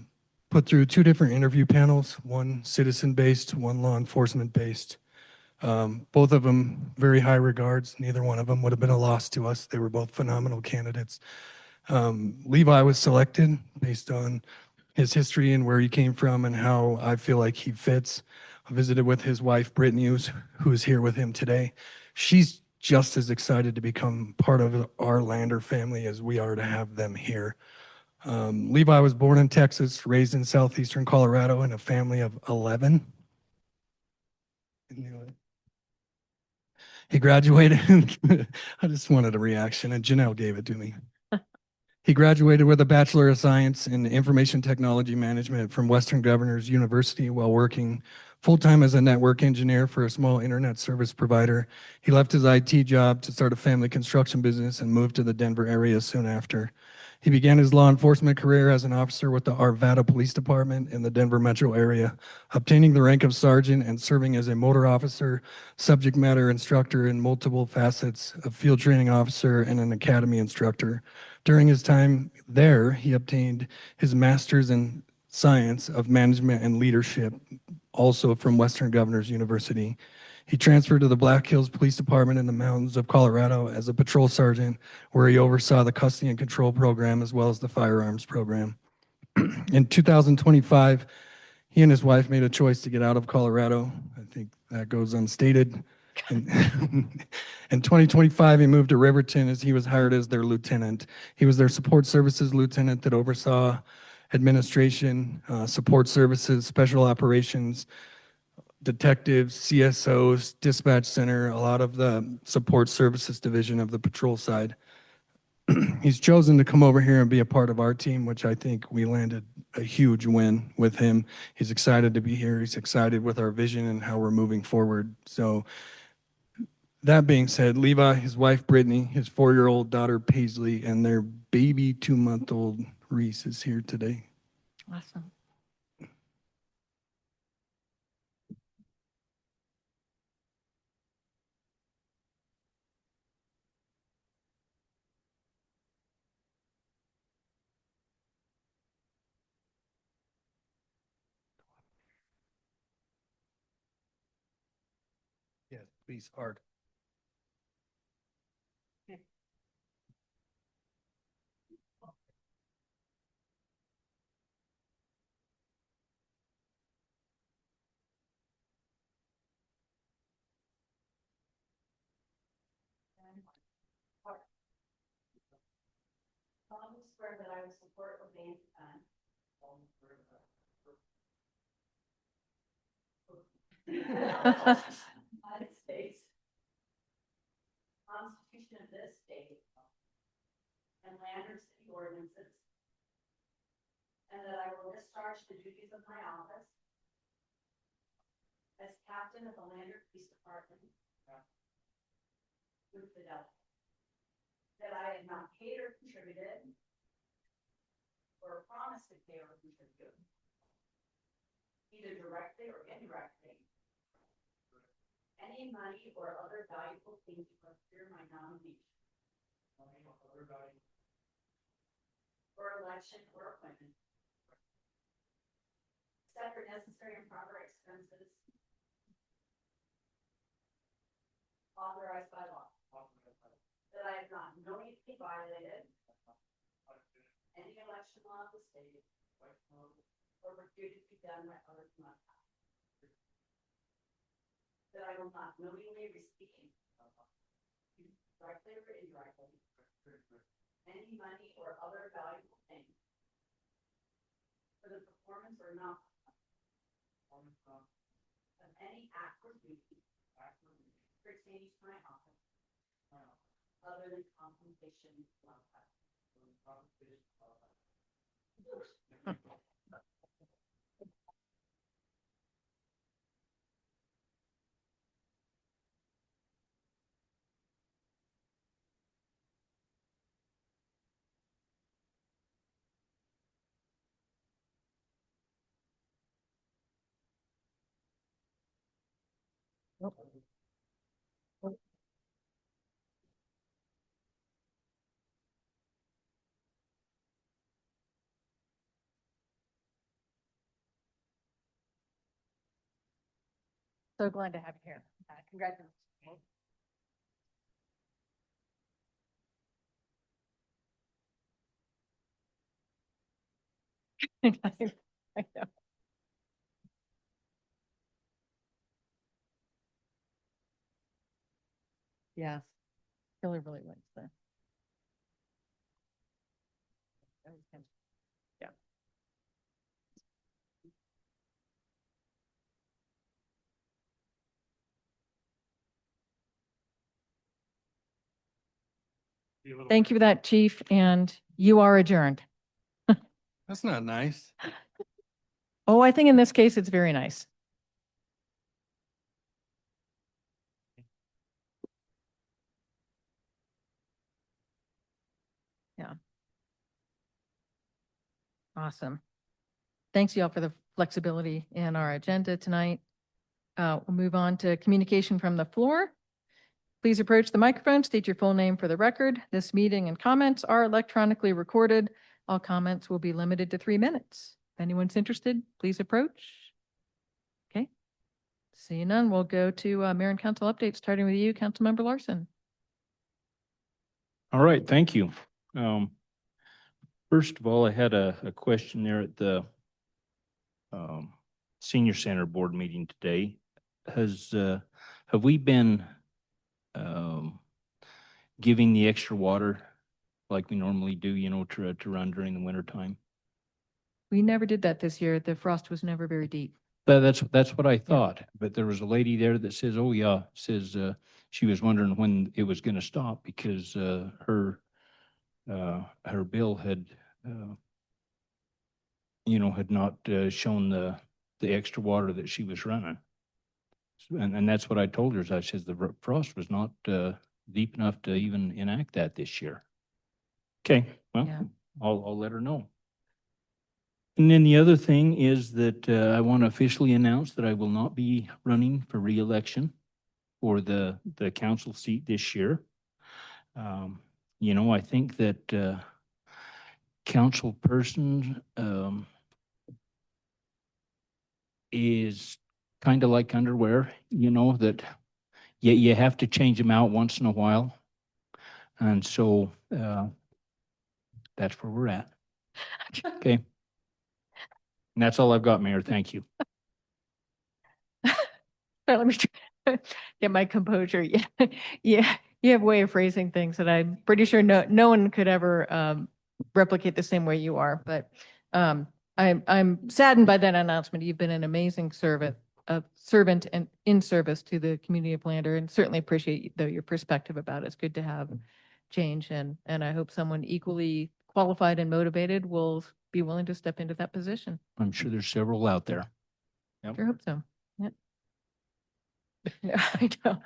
put through 2 different interview panels, one citizen-based, one law enforcement-based. Both of them very high regards. Neither one of them would have been a loss to us. They were both phenomenal candidates. Levi was selected based on his history and where he came from and how I feel like he fits. I visited with his wife, Brittany, who is here with him today. She's just as excited to become part of our Lander family as we are to have them here. Levi was born in Texas, raised in southeastern Colorado in a family of 11. He graduated. I just wanted a reaction, and Janelle gave it to me. He graduated with a Bachelor of Science in Information Technology Management from Western Governors University while working full-time as a network engineer for a small internet service provider. He left his IT job to start a family construction business and moved to the Denver area soon after. He began his law enforcement career as an officer with the Arvada Police Department in the Denver metro area, obtaining the rank of sergeant and serving as a motor officer, subject matter instructor in multiple facets, a field training officer, and an academy instructor. During his time there, he obtained his master's in science of management and leadership, also from Western Governors University. He transferred to the Black Hills Police Department in the mountains of Colorado as a patrol sergeant, where he oversaw the custody and control program as well as the firearms program. In 2025, he and his wife made a choice to get out of Colorado. I think that goes unstated. In, in 2025, he moved to Riverton as he was hired as their lieutenant. He was their support services lieutenant that oversaw administration, support services, special operations, detectives, CSOs, dispatch center, a lot of the support services division of the patrol side. He's chosen to come over here and be a part of our team, which I think we landed a huge win with him. He's excited to be here. He's excited with our vision and how we're moving forward. So that being said, Levi, his wife Brittany, his 4-year-old daughter Paisley, and their baby 2-month-old Reese is here today. Awesome. Yes, please, hard. Swear that I will support, obey, and defend United States Constitution of this state and Lander city ordinances, and that I will discharge the duties of my office as captain of the Lander Police Department with fidelity. That I have not paid or contributed or promised to pay or contribute, either directly or indirectly, any money or other valuable thing to procure my nomination or election or appointment, except for necessary and proper expenses authorized by law. That I have not knowingly violated any election law of the state or refused to be done by others in my power. That I will not knowingly receive, directly or indirectly, any money or other valuable thing for the performance or not of any act or duty pertaining to my office, other than compensation. So glad to have you here. Congratulations. I know. Yeah, really likes that. Yeah. Thank you for that, Chief, and you are adjourned. That's not nice. Oh, I think in this case, it's very nice. Yeah. Awesome. Thanks you all for the flexibility in our agenda tonight. We'll move on to communication from the floor. Please approach the microphone, state your full name for the record. This meeting and comments are electronically recorded. All comments will be limited to 3 minutes. If anyone's interested, please approach. Okay. Seeing none, we'll go to Mayor and Council updates, starting with you, Councilmember Larson. All right, thank you. First of all, I had a question there at the Senior Center Board meeting today. Have we been giving the extra water like we normally do, to run during the winter time? We never did that this year. The frost was never very deep. That's what I thought, but there was a lady there that says, oh yeah, she was wondering when it was gonna stop because her bill had had not shown the extra water that she was running. And that's what I told her, is I says the frost was not deep enough to even enact that this year. Okay, well, Yeah. I'll let her know. And then the other thing is that I want to officially announce that I will not be running for re-election for the council seat this year. I think that council person is kind of like underwear, that you have to change them out once in a while. And so that's where we're at. Okay. And that's all I've got, Mayor. Thank you. Let me get my composure. Yeah, yeah. You have a way of phrasing things that I'm pretty sure no one could ever replicate the same way you are. But I'm saddened by that announcement. You've been an amazing servant and in service to the community of Lander, and certainly appreciate your perspective about it. It's good to have change, and I hope someone equally qualified and motivated will be willing to step into that position. I'm sure there's several out there. Yep. Sure hope so. Yeah. Yeah, I know.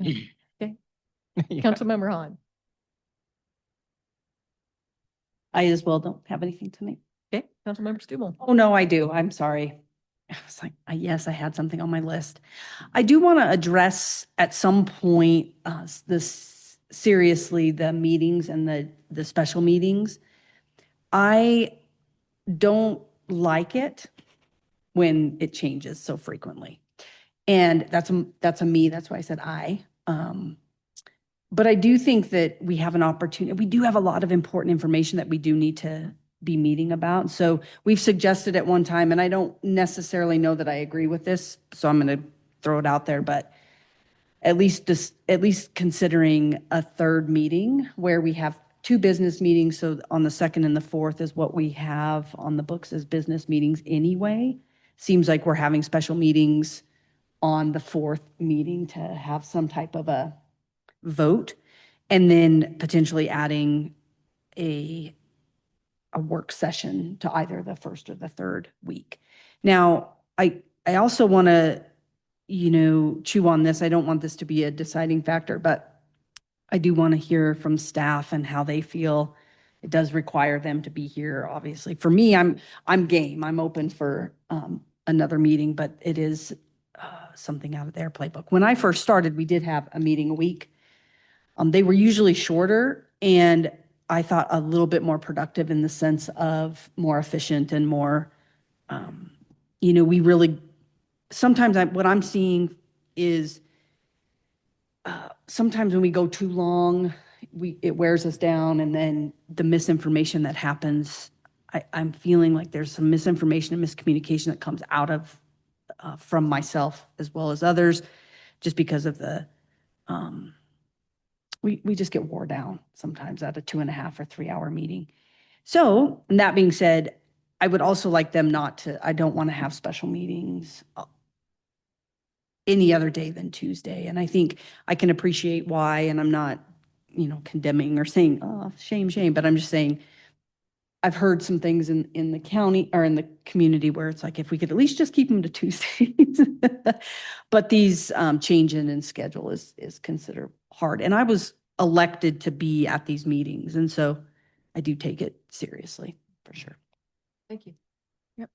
Okay. Yeah. Councilmember Hahn. I as well don't have anything tonight. Okay. Councilmember Stubble. Oh, no, I do. I'm sorry. I was like, yes, I had something on my list. I do want to address at some point seriously the meetings and the special meetings. I don't like it when it changes so frequently. And that's a me, that's why I said I. But I do think that we have an opportunity. We do have a lot of important information that we do need to be meeting about. So we've suggested at one time, and I don't necessarily know that I agree with this, so I'm going to throw it out there, but at least considering a third meeting where we have 2 business meetings. So on the 2nd and the 4th is what we have on the books as business meetings anyway. Seems like we're having special meetings on the 4th meeting to have some type of a vote, and then potentially adding a a work session to either the first or the third week. Now, I also want to, chew on this. I don't want this to be a deciding factor, but I do want to hear from staff and how they feel. It does require them to be here, obviously. For me, I'm game. I'm open for another meeting, but it is something out of their playbook. When I first started, we did have a meeting a week. They were usually shorter, and I thought a little bit more productive in the sense of more efficient and more, we really, sometimes what I'm seeing is sometimes when we go too long, it wears us down, and then the misinformation that happens, I'm feeling like there's some misinformation and miscommunication that comes out of from myself as well as others, just because of the we just get wore down sometimes at a 2.5 or 3 hour meeting. So, and that being said, I would also like them not to, I don't want to have special meetings any other day than Tuesday. And I think I can appreciate why, and I'm not, condemning or saying, oh, shame, shame, but I'm just saying, I've heard some things in the county or in the community where it's like, if we could at least just keep them to Tuesdays. But these changing in schedule is considered hard. And I was elected to be at these meetings. And so I do take it seriously, for sure. Thank you. Yep.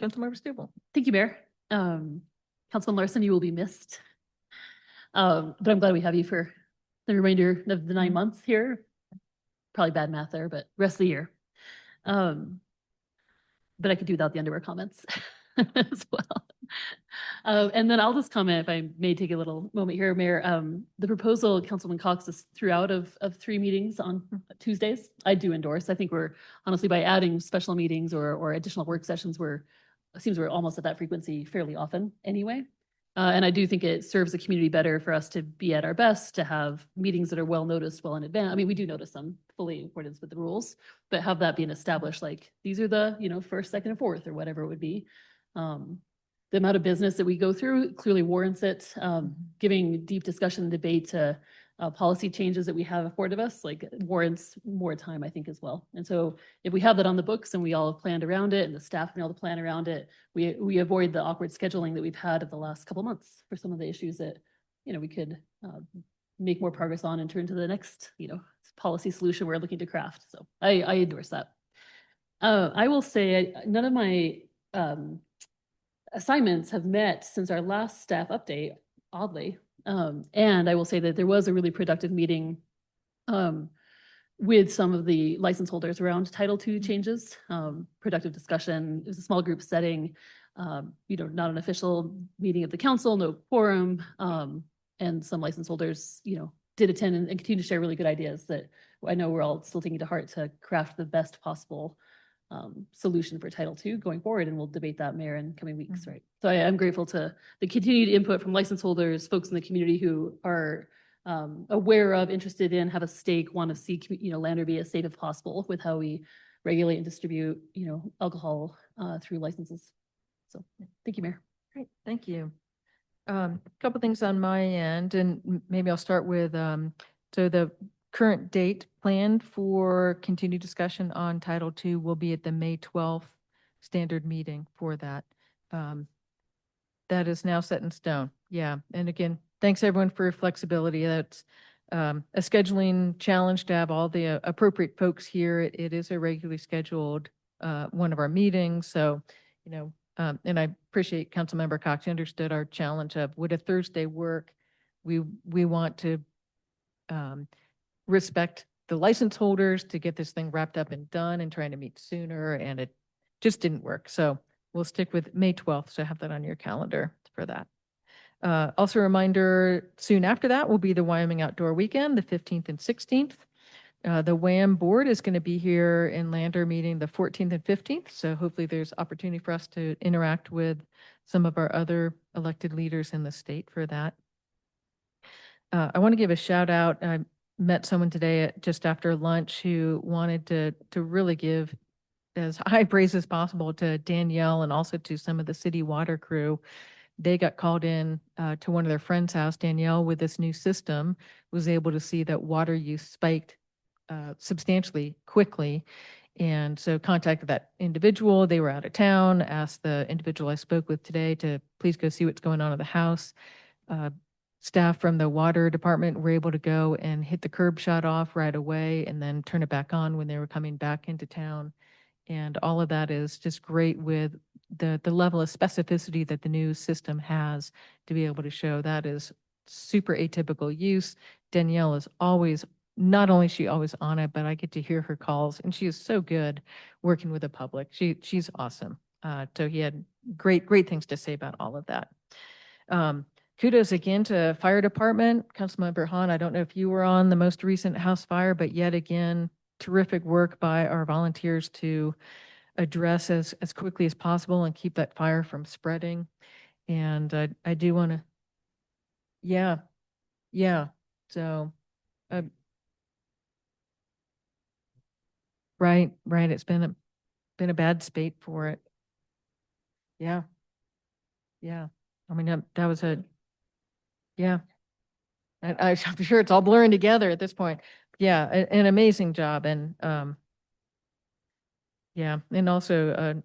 Councilmember Stubble. Thank you, Mayor. Councilman Larson, you will be missed. But I'm glad we have you for the remainder of the 9 months here. Probably bad math there, but rest of the year. But I could do without the underwear comments as well. And then I'll just comment, if I may take a little moment here, Mayor. The proposal Councilman Cox is throughout of 3 meetings on Tuesdays. I do endorse. I think we're honestly, by adding special meetings or additional work sessions, it seems we're almost at that frequency fairly often anyway. And I do think it serves the community better for us to be at our best, to have meetings that are well noticed well in advance. I mean, we do notice them fully in accordance with the rules, but have that being established, like these are the, first, second, and fourth, or whatever it would be. The amount of business that we go through clearly warrants it. Giving deep discussion and debate to policy changes that we have afforded us, like, warrants more time, I think, as well. And so if we have that on the books and we all have planned around it and the staff and all the plan around it, we avoid the awkward scheduling that we've had at the last couple months for some of the issues that, we could make more progress on and turn to the next, policy solution we're looking to craft. So I endorse that. I will say none of my assignments have met since our last staff update, oddly. And I will say that there was a really productive meeting with some of the license holders around Title II changes. Productive discussion. It was a small group setting, not an official meeting of the council, no quorum. And some license holders, did attend and continue to share really good ideas that I know we're all still taking to heart to craft the best possible solution for Title II going forward, and we'll debate that, Mayor, in coming weeks, right? So I'm grateful to the continued input from license holders, folks in the community who are aware of, interested in, have a stake, want to see, Lander be as safe as possible with how we regulate and distribute, alcohol through licenses. So thank you, Mayor. Great, thank you. A couple things on my end, and maybe I'll start with, so the current date planned for continued discussion on Title II will be at the May 12th standard meeting for that. That is now set in stone. Yeah. And again, thanks everyone for your flexibility. That's a scheduling challenge to have all the appropriate folks here. It is a regularly scheduled one of our meetings. So, and I appreciate Councilmember Cox. You understood our challenge of would a Thursday work? We want to respect the license holders to get this thing wrapped up and done and trying to meet sooner, and it just didn't work. So we'll stick with May 12th. So have that on your calendar for that. Also a reminder, soon after that will be the Wyoming Outdoor Weekend, the 15th and 16th. The WAM board is going to be here in Lander meeting the 14th and 15th. So hopefully there's opportunity for us to interact with some of our other elected leaders in the state for that. I want to give a shout out. I met someone today just after lunch who wanted to really give as high praise as possible to Danielle and also to some of the city water crew. They got called in to one of their friends' house. Danielle, with this new system, was able to see that water use spiked substantially quickly. And so contacted that individual. They were out of town, asked the individual I spoke with today to please go see what's going on at the house. Uh, Staff from the water department were able to go and hit the curb shut off right away and then turn it back on when they were coming back into town. And all of that is just great with the level of specificity that the new system has to be able to show. That is super atypical use. Danielle is always, not only is she always on it, but I get to hear her calls, and she is so good working with the public. She's awesome. So he had great things to say about all of that. Kudos again to fire department, Councilmember Hahn. I don't know if you were on the most recent house fire, but yet again, terrific work by our volunteers to address as quickly as possible and keep that fire from spreading. And I do want to, yeah, yeah. So, uh, right. It's been a bad spate for it. Yeah. I mean, that was yeah. I'm sure it's all blurring together at this point. Yeah, an amazing job. And yeah, and also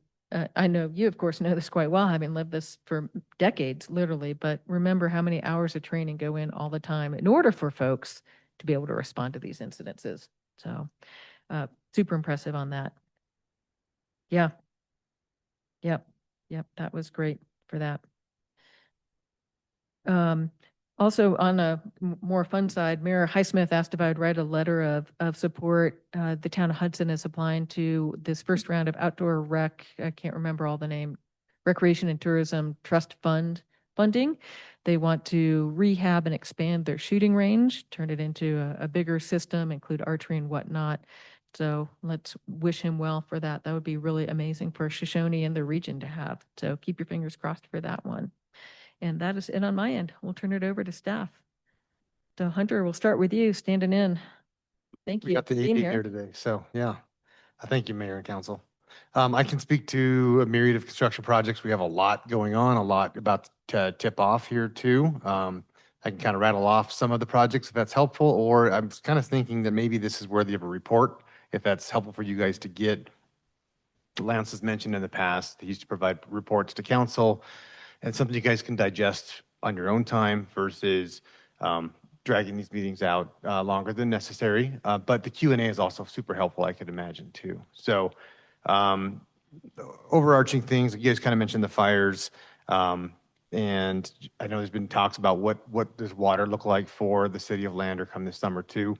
I know you, of course, know this quite well, having lived this for decades, literally, but remember how many hours of training go in all the time in order for folks to be able to respond to these incidences. So super impressive on that. Yeah. Yep. That was great for that. Also, on a more fun side, Mayor Highsmith asked if I would write a letter of support. The town of Hudson is applying to this first round of outdoor rec, I can't remember all the name, Recreation and Tourism Trust Fund funding. They want to rehab and expand their shooting range, turn it into a bigger system, include archery and whatnot. So let's wish him well for that. That would be really amazing for Shoshone and the region to have. So keep your fingers crossed for that one. And that is it on my end. We'll turn it over to staff. So Hunter, we'll start with you, standing in. Thank We you got the for being AD here. here today, so yeah. Thank you, Mayor and Council. I can speak to a myriad of construction projects. We have a lot going on, a lot about to tip off here too. I can kind of rattle off some of the projects if that's helpful, or I'm kind of thinking that maybe this is worthy of a report, if that's helpful for you guys to get. Lance has mentioned in the past, he used to provide reports to council, and something you guys can digest on your own time versus dragging these meetings out longer than necessary. But the Q&A is also super helpful, I could imagine too. So overarching things, you guys kind of mentioned the fires. And I know there's been talks about what does water look like for the city of Lander come this summer too.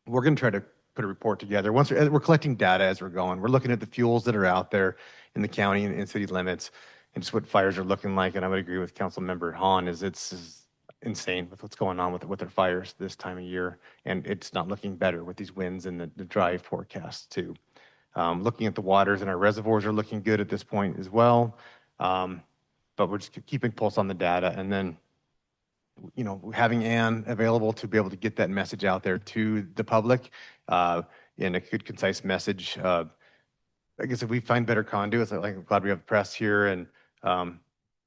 We're going to try to put a report together. Once we're collecting data as we're going, we're looking at the fuels that are out there in the county and in city limits and just what fires are looking like. And I would agree with Council Member Hahn is it's insane with what's going on with their fires this time of year. And it's not looking better with these winds and the dry forecasts too. Looking at the waters in our reservoirs are looking good at this point as well. But we're just keeping pulse on the data, and then having Ann available to be able to get that message out there to the public in a good, concise message. I guess if we find better conduits, I'm glad we have press here and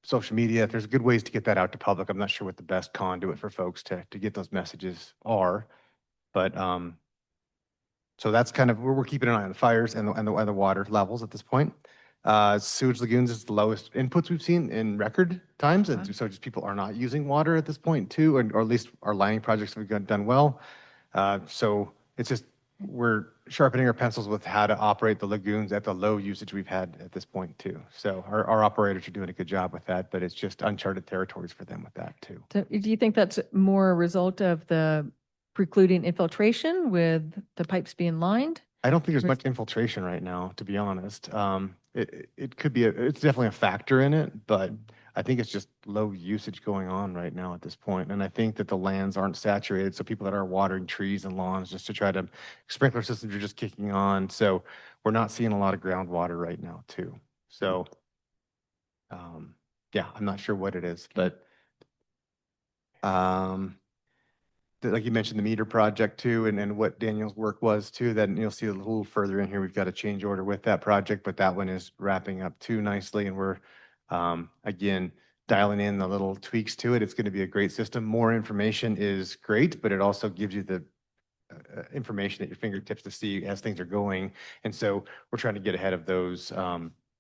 social media. If there's good ways to get that out to public, I'm not sure what the best conduit for folks to get those messages are, but so that's kind of where we're keeping an eye on the fires and the water levels at this point. Sewage lagoons is the lowest inputs we've seen in record times. And so just people are not using water at this point too, or at least our lining projects have done well. So it's just, we're sharpening our pencils with how to operate the lagoons at the low usage we've had at this point too. So our operators are doing a good job with that, but it's just uncharted territories for them with that too. So do you think that's more a result of the precluding infiltration with the pipes being lined? I don't think there's much infiltration right now, to be honest. It could be, it's definitely a factor in it, but I think it's just low usage going on right now at this point. And I think that the lands aren't saturated. So people that are watering trees and lawns just to try to, sprinkler systems are just kicking on. So we're not seeing a lot of groundwater right now too. So yeah, I'm not sure what it is, but like you mentioned, the meter project too, and what Daniel's work was too, then you'll see a little further in here, we've got a change order with that project, but that one is wrapping up too nicely. And we're, again, dialing in the little tweaks to it. It's going to be a great system. More information is great, but it also gives you the information at your fingertips to see as things are going. And so we're trying to get ahead of those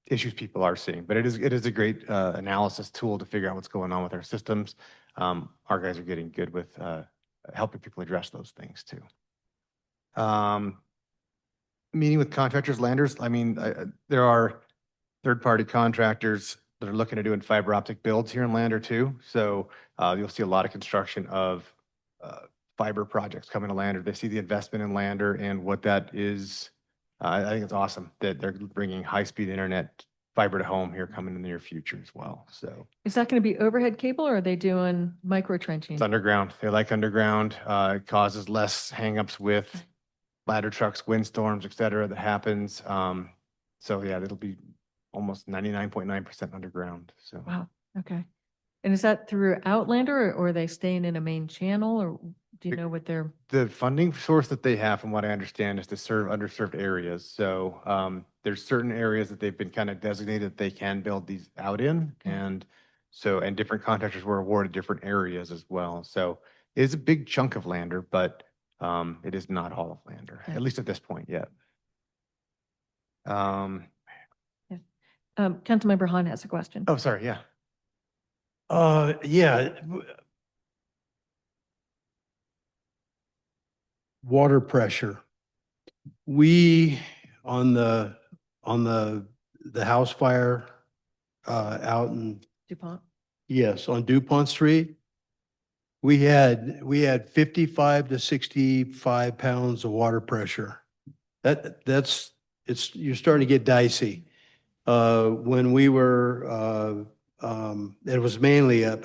issues people are seeing. But it is a great analysis tool to figure out what's going on with our systems. Our guys are getting good with helping people address those things too. Meeting with contractors, landers. I mean, there are third-party contractors that are looking at doing fiber optic builds here in Lander too. So you'll see a lot of construction of fiber projects coming to Lander. They see the investment in Lander and what that is. I think it's awesome that they're bringing high-speed internet fiber to home here coming in the near future as well. So Is that going to be overhead cable or are they doing micro trenching? it's underground. They like underground. It causes less hangups with ladder trucks, windstorms, et cetera, that happens. So yeah, it'll be almost 99.9% underground. So Wow. Okay. And is that through Outlander or are they staying in a main channel or do you know what they're? the funding source that they have, from what I understand, is to serve underserved areas. So there's certain areas that they've been kind of designated that they can build these out in. And different contractors were awarded different areas as well. So it is a big chunk of Lander, but it is not all of Lander, Okay. at least at this point yet. Councilmember Hahn has a question. Oh, sorry. Yeah. Yeah. Water pressure. We, on the house fire, out in, DuPont? yes, on DuPont Street, we had 55 to 65 pounds of water pressure. You're starting to get dicey. When we were, it was mainly up,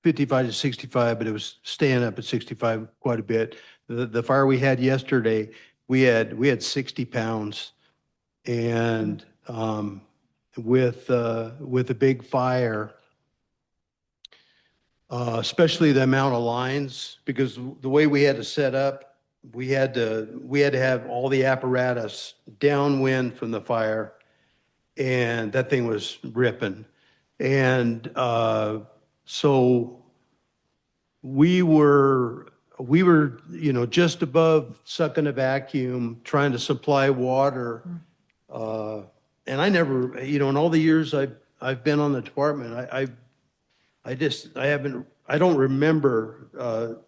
55 to 65, but it was staying up at 65 quite a bit. The fire we had yesterday, we had 60 pounds. And with the big fire, especially the amount of lines, because the way we had to set up, we had to have all the apparatus downwind from the fire, and that thing was ripping. And so we were, just above sucking a vacuum, trying to supply water. And I never, in all the years I've been on the department, I don't remember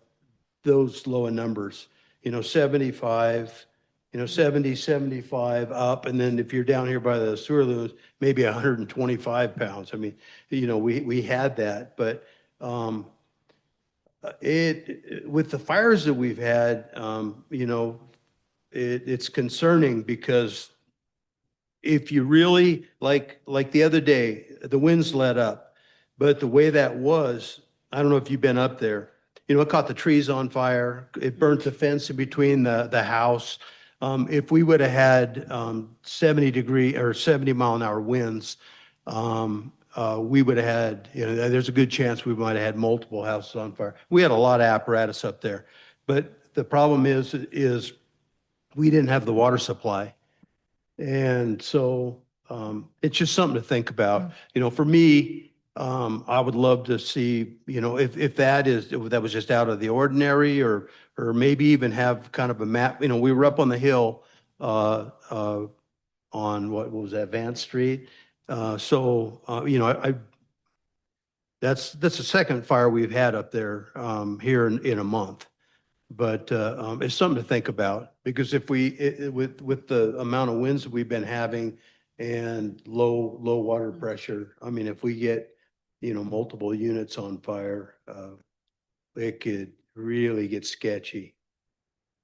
those low numbers, 75, 70, 75 up. And then if you're down here by the sewer loons, maybe 125 pounds. We had that, but with the fires that we've had, it's concerning because if you really, like the other day, the winds let up, but the way that was, I don't know if you've been up there, it caught the trees on fire. It burnt the fence in between the house. If we would have had 70 or 70-mile-an-hour winds, we would have had, there's a good chance we might have had multiple houses on fire. We had a lot of apparatus up there, but the problem is we didn't have the water supply. And so it's just something to think about. For me, I would love to see, if that was just out of the ordinary, or maybe even have kind of a map. We were up on the hill on what was that, Vance Street. That's the second fire we've had up there here in a month. But it's something to think about, because if with the amount of winds that we've been having and low water pressure, if we get, multiple units on fire, it could really get sketchy.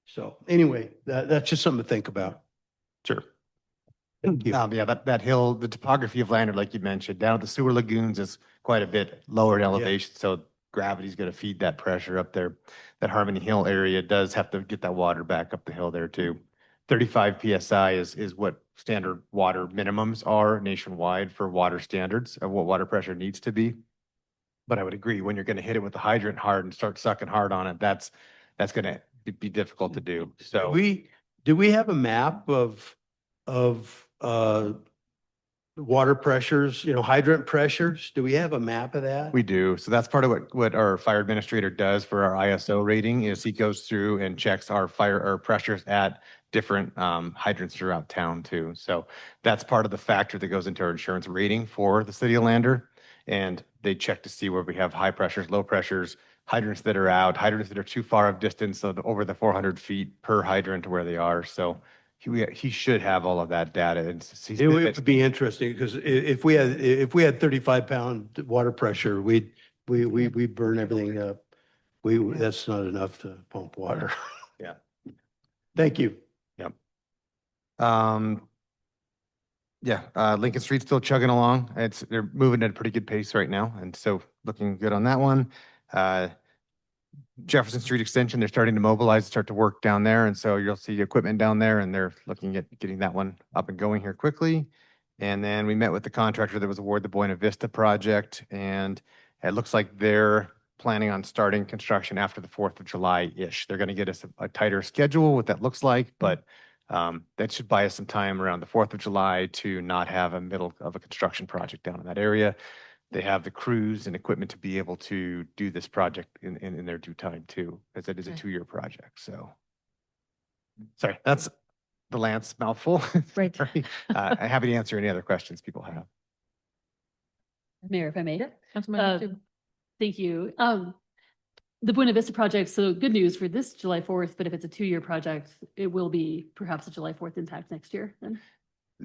So anyway, that's just something to think about. Sure. Thank you. Yeah, that hill, the topography of Lander, like you mentioned, down at the sewer lagoons is quite a bit lower in elevation. So gravity's going to feed that pressure up there. That Harmony Hill area does have to get that water back up the hill there too. 35 PSI is what standard water minimums are nationwide for water standards of what water pressure needs to be. But I would agree, when you're going to hit it with the hydrant hard and start sucking hard on it, that's going to be difficult to do. So Do we have a map of water pressures, hydrant pressures. Do we have a map of that? We do. So that's part of what our fire administrator does for our ISO rating is he goes through and checks our pressures at different hydrants throughout town too. So that's part of the factor that goes into our insurance rating for the city of Lander. And they check to see where we have high pressures, low pressures, hydrants that are out, hydrants that are too far of distance, so over the 400 feet per hydrant to where they are. So he should have all of that data. And It would be interesting because if we had 35-pound water pressure, we burn everything up. That's not enough to pump water. Yeah. Thank you. Yep. Lincoln Street's still chugging along. They're moving at a pretty good pace right now, and so looking good on that one. Jefferson Street Extension, they're starting to mobilize, start to work down there, and so you'll see equipment down there, and they're looking at getting that one up and going here quickly. And then we met with the contractor that was awarded the Buena Vista project, and it looks like they're planning on starting construction after the 4th of July-ish. They're going to get us a tighter schedule, what that looks like, but that should buy us some time around the 4th of July to not have a middle of a construction project down in that area. They have the crews and equipment to be able to do this project in their due time too, as it is a 2-year project. So, sorry, that's the Lance mouthful. Right. Sorry. I'm happy to answer any other questions people have. Mayor, if I may. Councilmember Uh, Toombs. Thank you. The Buena Vista project, so good news for this July 4th, but if it's a 2-year project, it will be perhaps a July 4th impact next year then.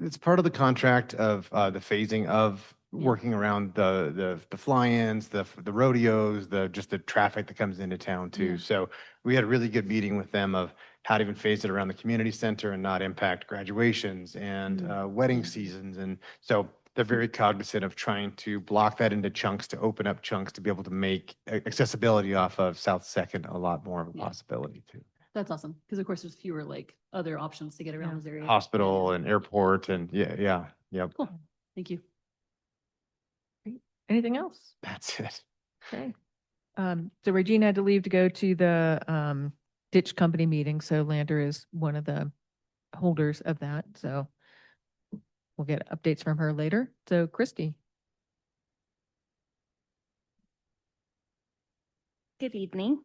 It's part of the contract of the phasing of working around the fly-ins, the rodeos, just the traffic that comes into town too. Yeah. So we had a really good meeting with them of how to even phase it around the community center and not impact graduations and wedding seasons. And so they're very cognizant of trying to block that into chunks, to open up chunks, to be able to make accessibility off of South Second a lot more of a possibility too. That's awesome. Because of course there's fewer like other options to get around this area. Hospital and airport and yep. Cool. Thank you. Anything else? That's it. Okay. So Regina had to leave to go to the ditch company meeting, so Lander is one of the holders of that, so we'll get updates from her later. So Christy. Good evening.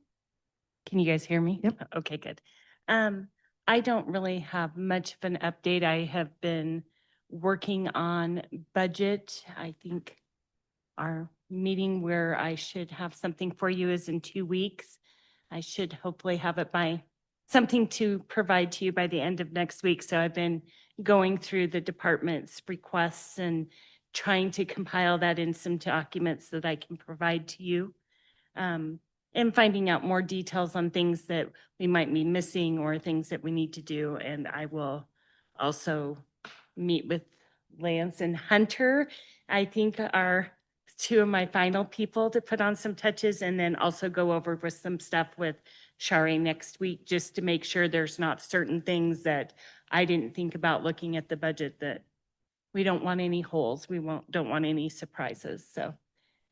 Can you guys hear me? Yep. Okay, good. I don't really have much of an update. I have been working on budget. I think our meeting where I should have something for you is in 2 weeks. I should hopefully have it something to provide to you by the end of next week. So I've been going through the department's requests and trying to compile that in some documents that I can provide to you. And finding out more details on things that we might be missing or things that we need to do. And I will also meet with Lance and Hunter, I think are 2 of my final people to put on some touches, and then also go over with some stuff with Shari next week, just to make sure there's not certain things that I didn't think about looking at the budget, that we don't want any holes. We don't want any surprises. So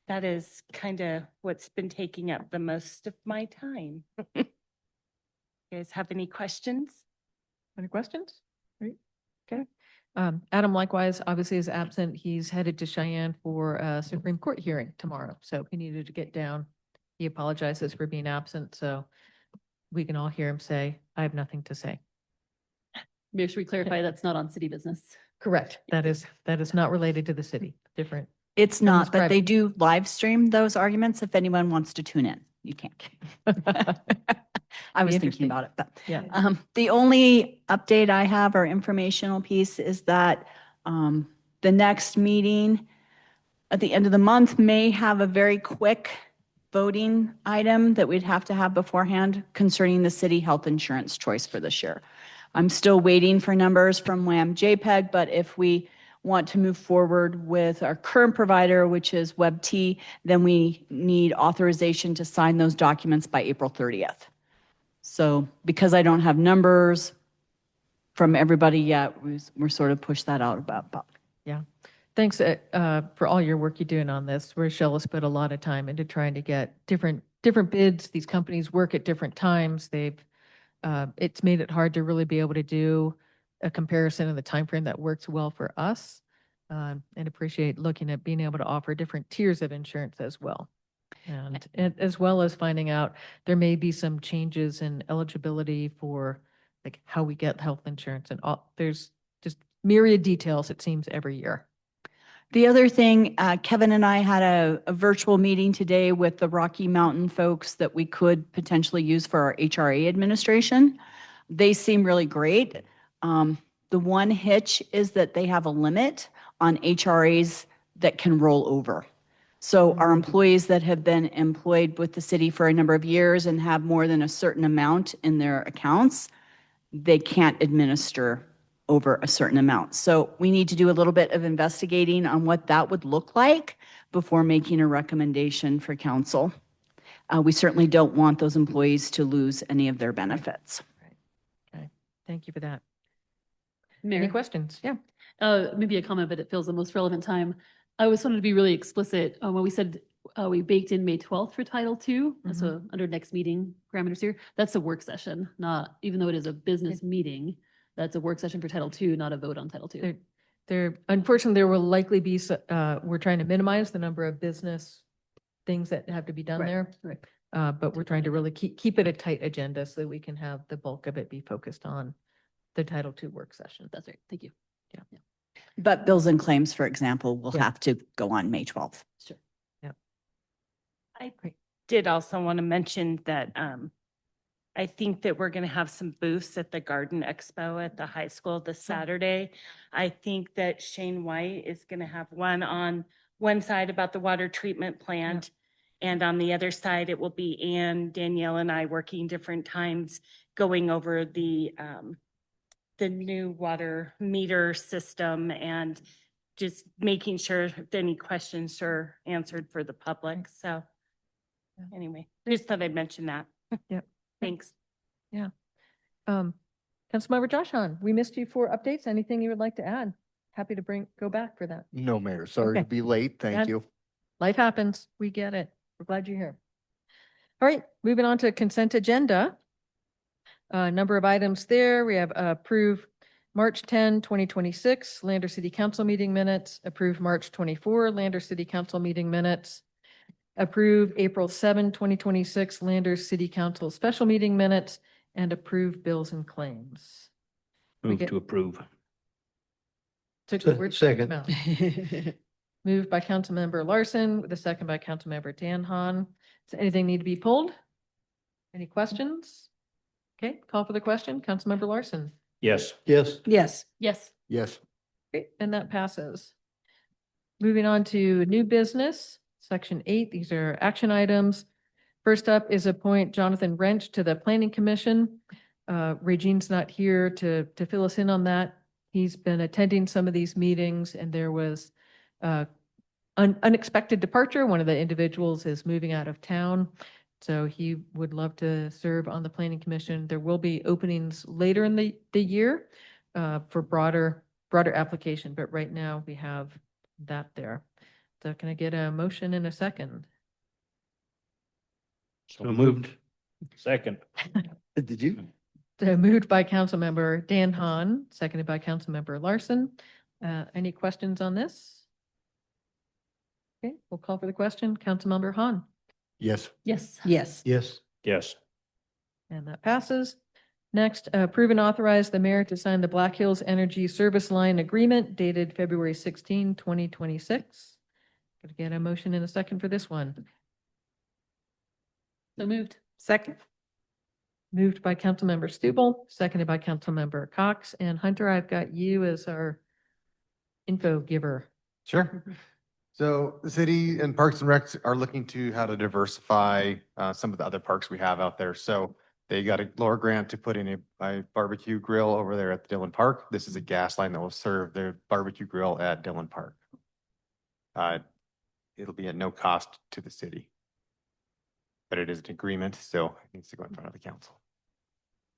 that is kind of what's been taking up the most of my time. You guys have any questions? Any questions? Great. Okay. Adam likewise obviously is absent. He's headed to Cheyenne for a Supreme Court hearing tomorrow. So he needed to get down. He apologizes for being absent. So we can all hear him say, I have nothing to say. Mayor, should we clarify that's not on city business? Correct. That is not related to the city. Different. It's not, but they private. do live stream those arguments if anyone wants to tune in. You can't. I was thinking interesting. about it, but Yeah. the only update I have or informational piece is that the next meeting at the end of the month may have a very quick voting item that we'd have to have beforehand concerning the city health insurance choice for this year. I'm still waiting for numbers from WAM JPEG, but if we want to move forward with our current provider, which is WebT, then we need authorization to sign those documents by April 30th. So because I don't have numbers from everybody yet, we're sort of pushed that out about. Yeah. Thanks for all your work you're doing on this. Rochelle has put a lot of time into trying to get different bids. These companies work at different times. It's made it hard to really be able to do a comparison in the time frame that works well for us. and appreciate looking at being able to offer different tiers of insurance as well. And as well as finding out there may be some changes in eligibility for like how we get health insurance and all, there's just myriad details, it seems, every year. The other thing, Kevin and I had a virtual meeting today with the Rocky Mountain folks that we could potentially use for our HRA administration. They seem really great. The one hitch is that they have a limit on HRAs that can roll over. So our employees that have been employed with the city for a number of years and have more than a certain amount in their accounts, they can't administer over a certain amount. So we need to do a little bit of investigating on what that would look like before making a recommendation for council. We certainly don't want those employees to lose any of their benefits. Okay, thank you for that. Mayor, Any questions? Yeah. maybe a comment, but it feels the most relevant time. I always wanted to be really explicit when we said we baked in May 12th for Title II. So under next meeting parameters here, that's a work session, not, even though it is a business meeting, that's a work session for Title II, not a vote on Title II. Unfortunately, there will likely be, we're trying to minimize the number of business things that have to be done there. Right. But we're trying to really keep it a tight agenda so that we can have the bulk of it be focused on the Title II work session. That's right. Thank you. Yeah. But bills and claims, for example, will Yeah. have to go on May 12th. Sure. I did also want to mention that I think that we're going to have some booths at the Garden Expo at the high school this Saturday. I think that Shane White is going to have one on one side about the water treatment plant. And on the other side, it will be Ann, Danielle, and I working different times going over the new water meter system and just making sure that any questions are answered for the public. So anyway, just thought I'd mention that. Yep. Thanks. Councilmember Josh Hahn, we missed you for updates. Anything you would like to add? Happy to go back for that. No, Mayor. Sorry to Okay. be late. Thank That- you. Life happens. We get it. We're glad you're here. All right, moving on to consent agenda. A number of items there. We have approve March 10, 2026 Lander City Council meeting minutes, approve March 24 Lander City Council meeting minutes, approve April 7, 2026 Lander City Council special meeting minutes, and approve bills and claims. Move get- to approve. Took the words from your Second. mouth. Moved by Councilmember Larson, with a second by Councilmember Dan Hahn. Does anything need to be pulled? Any questions? Okay, call for the question. Councilmember Larson. Yes. Yes. Yes. Yes. Yes. Great, and that passes. Moving on to new business, section 8. These are action items. First up is appoint Jonathan Wrench to the Planning Commission. Regine's not here to fill us in on that. He's been attending some of these meetings and there was unexpected departure. One of the individuals is moving out of town. So he would love to serve on the Planning Commission. There will be openings later in the year for broader application, but right now we have that there. So can I get a motion in a second? So moved. Second. Did you? So moved by Councilmember Dan Hahn, seconded by Councilmember Larson. Any questions on this? Okay, we'll call for the question. Councilmember Hahn, Yes. Yes. Yes. Yes. Yes. and that passes. Next, approve and authorize the mayor to sign the Black Hills Energy Service Line Agreement dated February 16, 2026. Could I get a motion in a second for this one? So moved. Second. Moved by Councilmember Stubble, seconded by Councilmember Cox. And Hunter, I've got you as our info giver. Sure. So the city and Parks and Recs are looking to how to diversify some of the other parks we have out there. So they got a lower grant to put in a barbecue grill over there at the Dillon Park. This is a gas line that will serve their barbecue grill at Dillon Park. It'll be at no cost to the city. But it is an agreement, so it needs to go in front of the council.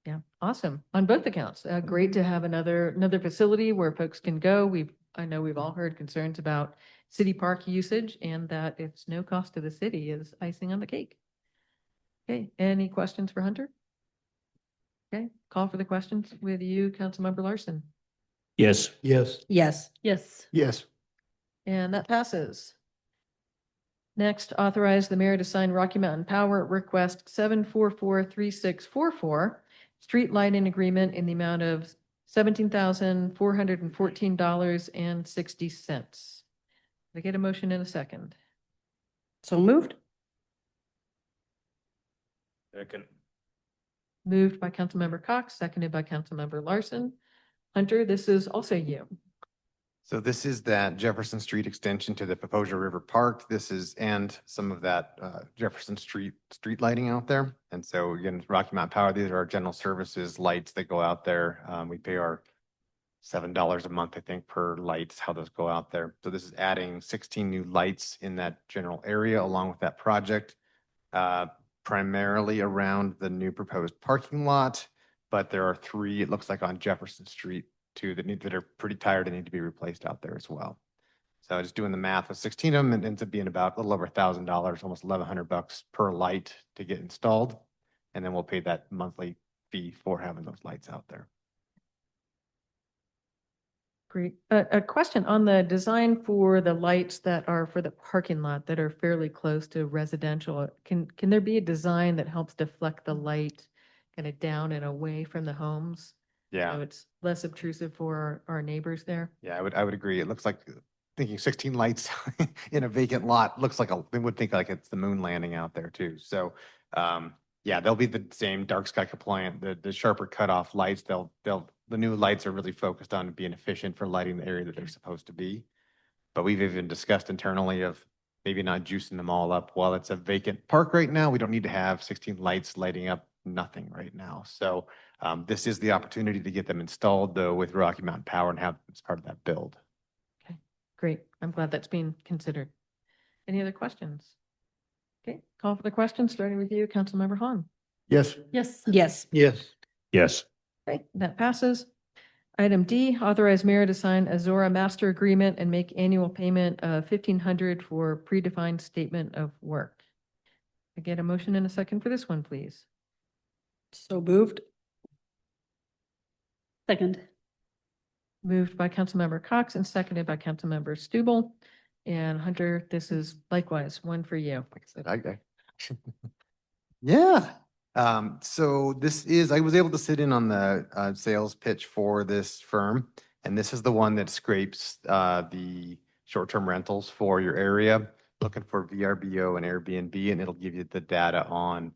Yeah, awesome. On both accounts. Great to have another facility where folks can go. I know we've all heard concerns about city park usage and that it's no cost to the city is icing on the cake. Okay, any questions for Hunter? Okay, call for the questions with you, Councilmember Larson. Yes. Yes. Yes. Yes. Yes. And that passes. Next, authorize the mayor to sign Rocky Mountain Power request 7443644, street lighting agreement in the amount of $17,414.60. Can I get a motion in a second? So moved? Second. Moved by Councilmember Cox, seconded by Councilmember Larson. Hunter, this is also you. So this is that Jefferson Street extension to the Paposia River Park. This is, and some of that Jefferson street lighting out there. And so again, Rocky Mountain Power, these are our general services lights that go out there. We pay our $7 a month, I think, per lights, how those go out there. So this is adding 16 new lights in that general area along with that project, primarily around the new proposed parking lot. But there are 3, it looks like, on Jefferson Street too, that are pretty tired and need to be replaced out there as well. So just doing the math with 16 of them, it ends up being about a little over $1,000, almost $1,100 per light to get installed. And then we'll pay that monthly fee for having those lights out there. Great. A question on the design for the lights that are for the parking lot that are fairly close to residential. Can there be a design that helps deflect the light kind of down and away from the homes? Yeah. So it's less obtrusive for our neighbors there? Yeah, I would agree. It looks like thinking 16 lights in a vacant lot looks like they would think like it's the moon landing out there too. So yeah, they'll be the same dark sky compliant, the sharper cutoff lights. The new lights are really focused on being efficient for lighting the area that they're supposed to be. But we've even discussed internally of maybe not juicing them all up. While it's a vacant park right now, we don't need to have 16 lights lighting up nothing right now. So this is the opportunity to get them installed though with Rocky Mountain Power and have them as part of that build. Okay, great. I'm glad that's being considered. Any other questions? Okay, call for the question, starting with you, Councilmember Han. Yes. Yes. Yes. Yes. Yes. Okay, that passes. Item D, authorize mayor to sign a Zora master agreement and make annual payment of $1,500 for predefined statement of work. I get a motion in a second for this one, please. So moved? Second. Moved by Councilmember Cox and seconded by Councilmember Stubble. And Hunter, this is likewise one for you. Like I said, yeah. So I was able to sit in on the sales pitch for this firm, and this is the one that scrapes the short-term rentals for your area, looking for VRBO and Airbnb, and it'll give you the data on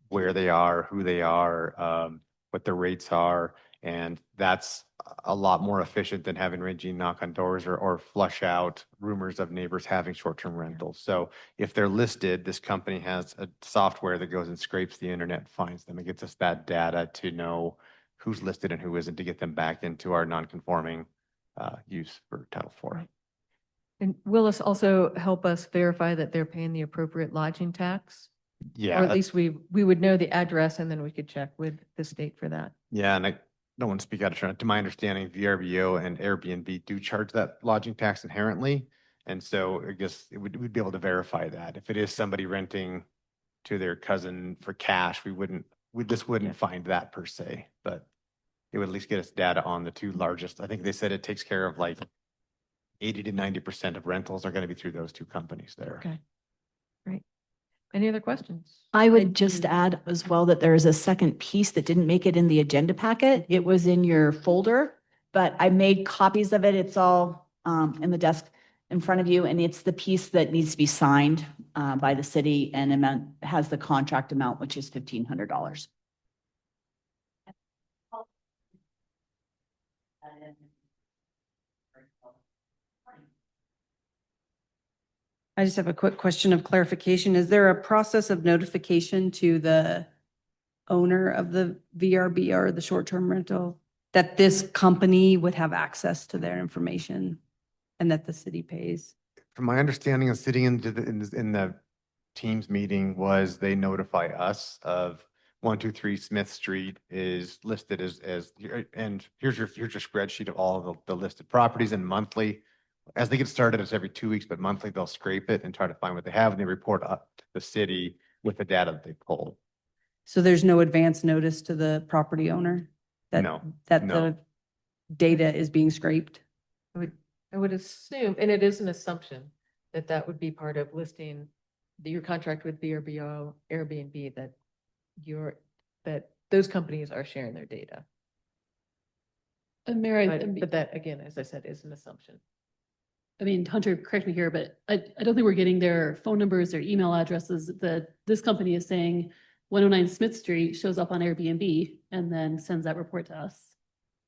where they are, who they are, what the rates are, and that's a lot more efficient than having Regine knock on doors or flush out rumors of neighbors having short-term rentals. So if they're listed, this company has a software that goes and scrapes the internet and finds them. It gets us that data to know who's listed and who isn't, to get them back into our non-conforming use for Title IV. Right. And will this also help us verify that they're paying the appropriate lodging tax? Yeah. Or at least we would know the address and then we could check with the state for that. Yeah, and I don't want to speak out of turn. To my understanding, VRBO and Airbnb do charge that lodging tax inherently. And so I guess we'd be able to verify that. If it is somebody renting to their cousin for cash, we just wouldn't find that per se, but it would at least get us data on the 2 largest. I think they said it takes care of like 80 to 90% of rentals are going to be through those 2 companies there. Okay, great. Any other questions? I would just add as well that there is a second piece that didn't make it in the agenda packet. It was in your folder, but I made copies of it. It's all in the desk in front of you, and it's the piece that needs to be signed by the city and has the contract amount, which is $1,500. I just have a quick question of clarification. Is there a process of notification to the owner of the VRB or the short-term rental that this company would have access to their information and that the city pays? From my understanding of sitting in the Teams meeting was they notify us of 123 Smith Street is listed as, and here's your spreadsheet of all of the listed properties, and monthly. As they get started, it's every 2 weeks, but monthly they'll scrape it and try to find what they have, and they report up to the city with the data that they pull. So there's no advance notice to the property owner? No, That no. the data is being scraped? I would assume, and it is an assumption, that that would be part of listing your contract with VRBO, Airbnb, that that those companies are sharing their data. And Mary, But that, again, as I said, is an assumption. I mean, Hunter, correct me here, but I don't think we're getting their phone numbers, their email addresses. This company is saying 109 Smith Street shows up on Airbnb and then sends that report to us.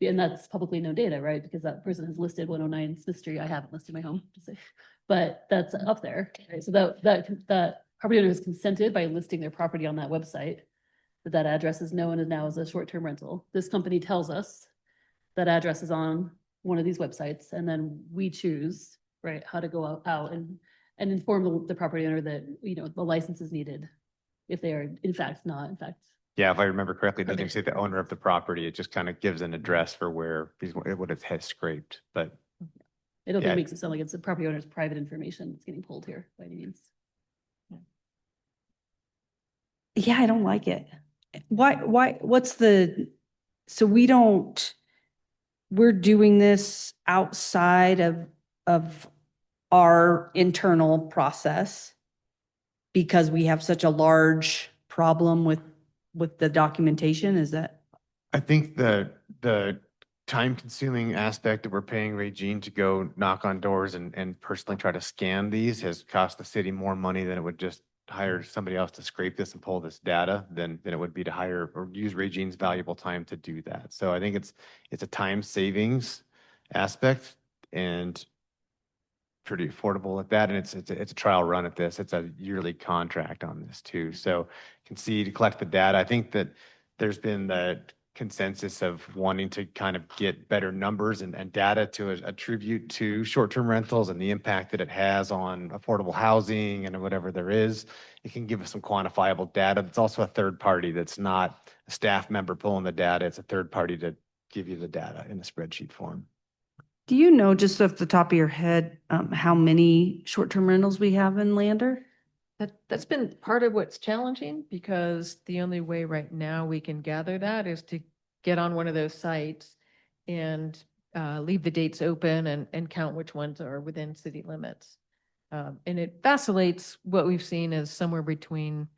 And that's publicly known data, right? Because that person has listed 109 Smith Street. I haven't listed my home, to say, but that's up there, right? So that property owner has consented by listing their property on that website, that address is known as now as a short-term rental. This company tells us that address is on one of these websites, and then we choose, right, how to go out and inform the property owner that, you know, the license is needed if they are in fact not, in fact. Yeah, if I remember correctly, it doesn't even say the owner of the property. It just kind of gives an address for where what it has scraped, but I don't think Yeah. it makes it sound like it's the property owner's private information that's getting pulled here by any means. Yeah, I don't like it. Why, so we're doing this outside of our internal process because we have such a large problem with the documentation, is that? I think the time consuming aspect that we're paying Regine to go knock on doors and personally try to scan these has cost the city more money than it would just hire somebody else to scrape this and pull this data than it would be to hire or use Regine's valuable time to do that. So I think it's a time savings aspect and pretty affordable at that. And it's a trial run at this. It's a yearly contract on this too. So can see to collect the data. I think that there's been the consensus of wanting to kind of get better numbers and data to attribute to short-term rentals and the impact that it has on affordable housing and whatever there is. It can give us some quantifiable data. It's also a third party that's not a staff member pulling the data. It's a third party to give you the data in a spreadsheet form. Do you know, just off the top of your head, how many short-term rentals we have in Lander? That's been part of what's challenging, because the only way right now we can gather that is to get on one of those sites and leave the dates open and count which ones are within city limits. And it vacillates. What we've seen is somewhere between,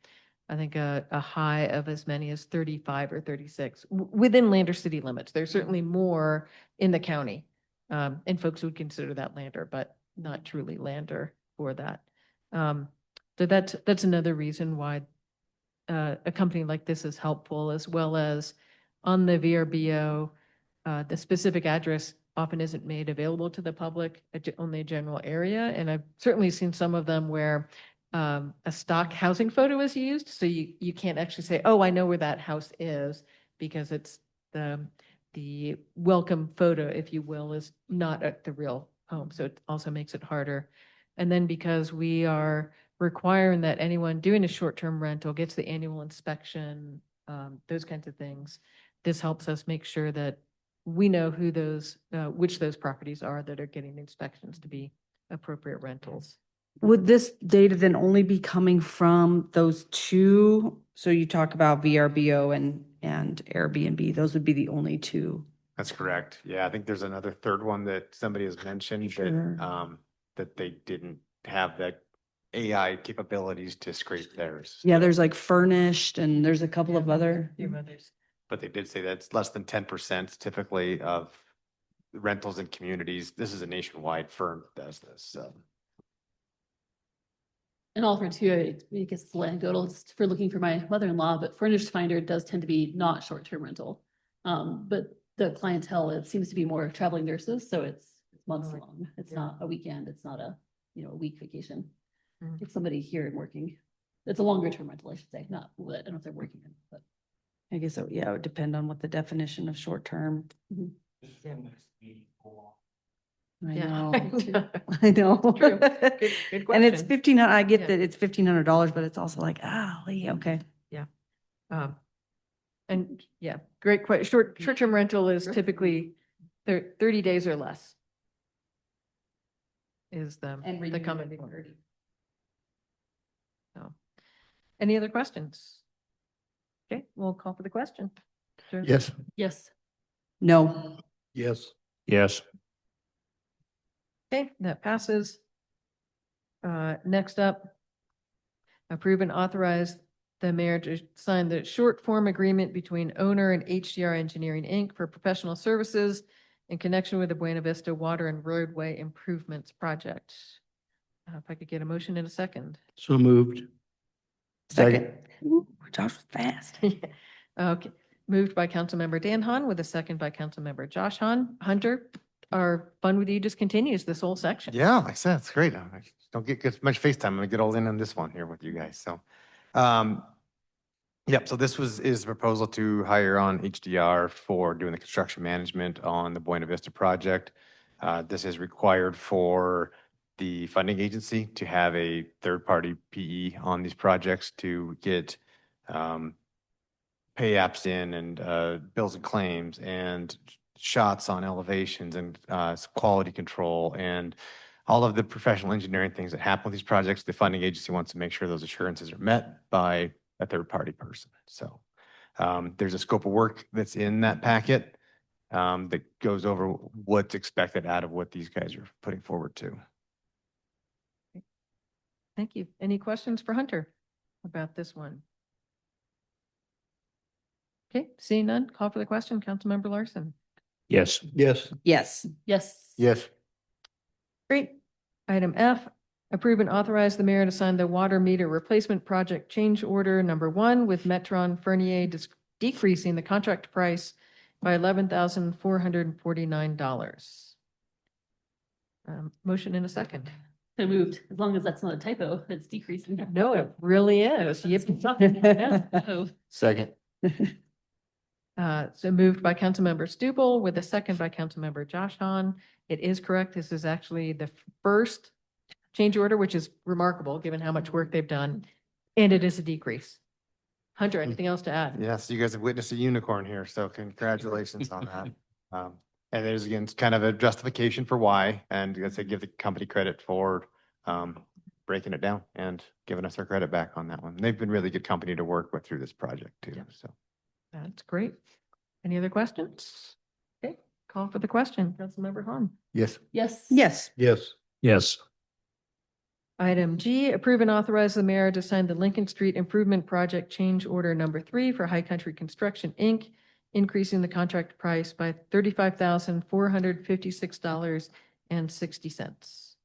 I think, a high of as many as 35 or 36 within Lander city limits. There's certainly more in the county. And folks would consider that Lander, but not truly Lander for that. So that's another reason why a company like this is helpful, as well as on the VRBO, the specific address often isn't made available to the public, only a general area. And I've certainly seen some of them where a stock housing photo is used. So you can't actually say, oh, I know where that house is, because it's the welcome photo, if you will, is not at the real home. So it also makes it harder. And then because we are requiring that anyone doing a short-term rental gets the annual inspection, those kinds of things, this helps us make sure that we know who which those properties are that are getting inspections to be appropriate rentals. Would this data then only be coming from those two? So you talk about VRBO and Airbnb, those would be the only two. That's correct. Yeah, I think there's another third one that somebody has mentioned Sure. that they didn't have the AI capabilities to scrape theirs. Yeah, there's like Furnished and there's a couple of other. Few others. But they did say that's less than 10% typically of rentals in communities. This is a nationwide firm that does this, so. And all for too, I guess it's anecdotal, it's for looking for my mother-in-law, but Furnished Finder does tend to be not short-term rental. But the clientele, it seems to be more traveling nurses, so it's months Right. long. It's Yeah. not a weekend, it's not a week vacation. Mhm. It's somebody here and working. It's a longer term rental, I should say, not, I don't know if they're working, but. I guess, yeah, it would depend on what the definition of short-term. Yeah. I Yeah. know. I know. True. Good And it's question. 1,500, I get Yeah. that it's $1,500, but it's also like, okay. And yeah, great question. Short-term rental is typically 30 days or less. Is the common one. So, any other questions? Okay, we'll call for the question. Sure. Yes. Yes. No. Yes. Yes. Okay, that passes. Next up, approve and authorize the mayor to sign the short form agreement between owner and HDR Engineering, Inc. for professional services in connection with the Buena Vista Water and Roadway Improvements Project. If I could get a motion in a second. So moved. Second. Ooh, Josh was fast. Okay, moved by Councilmember Dan Hahn with a second by Councilmember Josh Hahn. Hunter, our fun with you just continues this whole section. Yeah, like I said, it's great. I don't get much FaceTime. I'm gonna get all in on this one here with you guys. So, yep. So this is a proposal to hire on HDR for doing the construction management on the Buena Vista project. This is required for the funding agency to have a third-party PE on these projects to get pay apps in and bills and claims and shots on elevations and quality control and all of the professional engineering things that happen with these projects. The funding agency wants to make sure those assurances are met by a third-party person. So there's a scope of work that's in that packet that goes over what's expected out of what these guys are putting forward to. Thank you. Any questions for Hunter about this one? Okay, seeing none, call for the question. Councilmember Larson. Yes. Yes. Yes. Yes. Yes. Great. Item F, approve and authorize the mayor to sign the water meter replacement project change order number 1 with Metron Fernier decreasing the contract price by $11,449. Motion in a second. So moved, as long as that's not a typo, it's decreasing. No, it really is. Yep. Oh, Second. So moved by Councilmember Stupel with a second by Councilmember Josh Hahn. It is correct. This is actually the first change order, which is remarkable given how much work they've done. And it is a decrease. Hunter, anything else to add? Yes, you guys have witnessed a unicorn here, so congratulations on that. And there's again, it's kind of a justification for why, and I say give the company credit for breaking it down and giving us our credit back on that one. They've been really good company to work with through this project too, so. That's great. Any other questions? Okay, call for the question. Councilmember Hahn. Yes. yes. Yes. Yes. Yes. Item G, approve and authorize the mayor to sign the Lincoln Street Improvement Project Change Order Number 3 for High Country Construction, Inc., increasing the contract price by $35,456.60.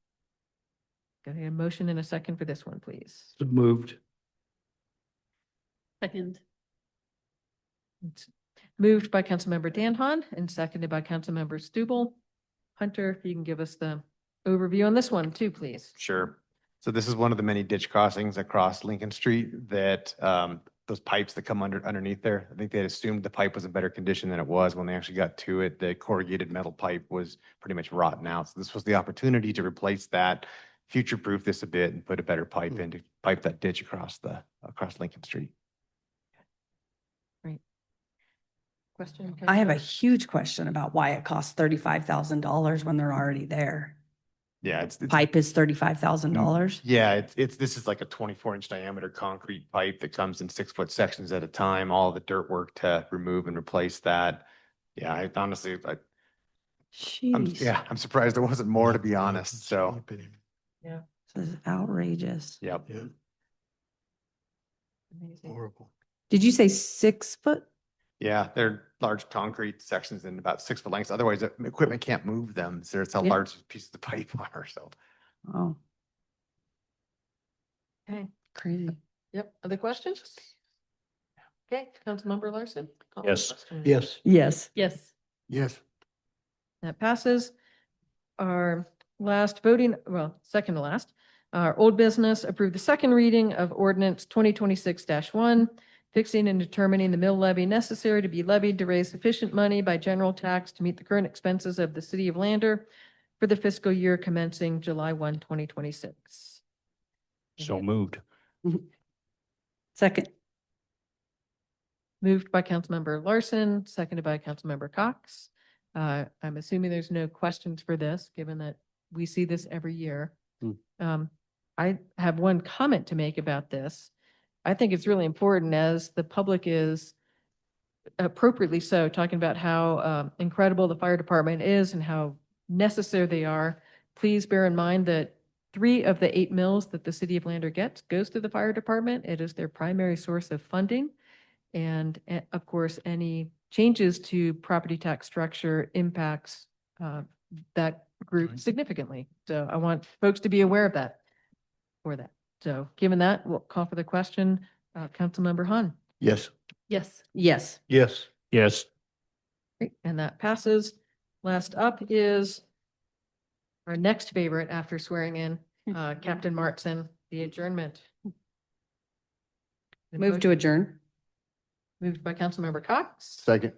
Got a motion and a second for this one, please. So moved. Second. It's moved by Councilmember Dan Hahn and seconded by Councilmember Stubel. Hunter, if you can give us the overview on this one too, please. Sure. So this is one of the many ditch crossings across Lincoln Street that those pipes that come underneath there. I think they assumed the pipe was in better condition than it was. When they actually got to it, the corrugated metal pipe was pretty much rotten out. So this was the opportunity to replace that, future-proof this a bit and put a better pipe in to pipe that ditch across Lincoln Street. Great. Question? I have a huge question about why it costs $35,000 when they're already there. Yeah, it's Pipe is $35,000. Yeah, this is like a 24-inch diameter concrete pipe that comes in 6-foot sections at a time, all the dirt work to remove and replace that. Yeah, I honestly, Jeez. I'm surprised there wasn't more, to be honest, so. Yeah. This is outrageous. Yep. Yeah. Amazing. Horrible. Did you say 6 foot? Yeah, they're large concrete sections in about 6-foot lengths. Otherwise, the equipment can't move them. So it's how Yeah. large pieces of pipe are, so. Oh, Okay. crazy. Yep. Other questions? Okay, Councilmember Larson. call the Yes. question. Yes. Yes. Yes. Yes. That passes. Our last voting, well, second to last, our old business, approve the second reading of ordinance 2026-1, fixing and determining the mill levy necessary to be levied to raise sufficient money by general tax to meet the current expenses of the city of Lander for the fiscal year commencing July 1, 2026. So moved. Second. Moved by Councilmember Larson, seconded by Councilmember Cox. I'm assuming there's no questions for this, given that we see this every year. I have one comment to make about this. I think it's really important, as the public is appropriately so talking about how incredible the fire department is and how necessary they are, please bear in mind that 3 of the 8 mills that the city of Lander gets goes to the fire department. It is their primary source of funding. And of course, any changes to property tax structure impacts that group Right. significantly. So I want folks to be aware of that for that. So given that, we'll call for the question. Councilmember Hahn. Yes. Yes. Yes. Yes. Yes. Great, and that passes. Last up is our next favorite after swearing in, Captain Martson, the adjournment. The Move to motion- adjourn. Moved by Councilmember Cox, Second.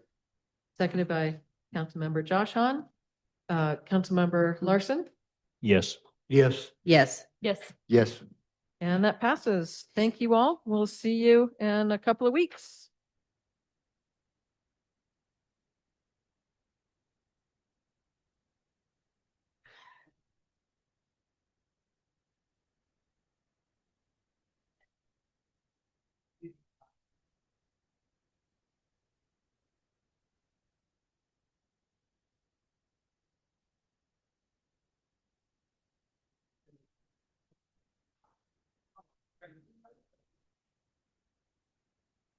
seconded by Councilmember Josh Hahn. Councilmember Larson, Yes. Yes. Yes. Yes. Yes. and that passes. Thank you all. We'll see you in a couple of weeks.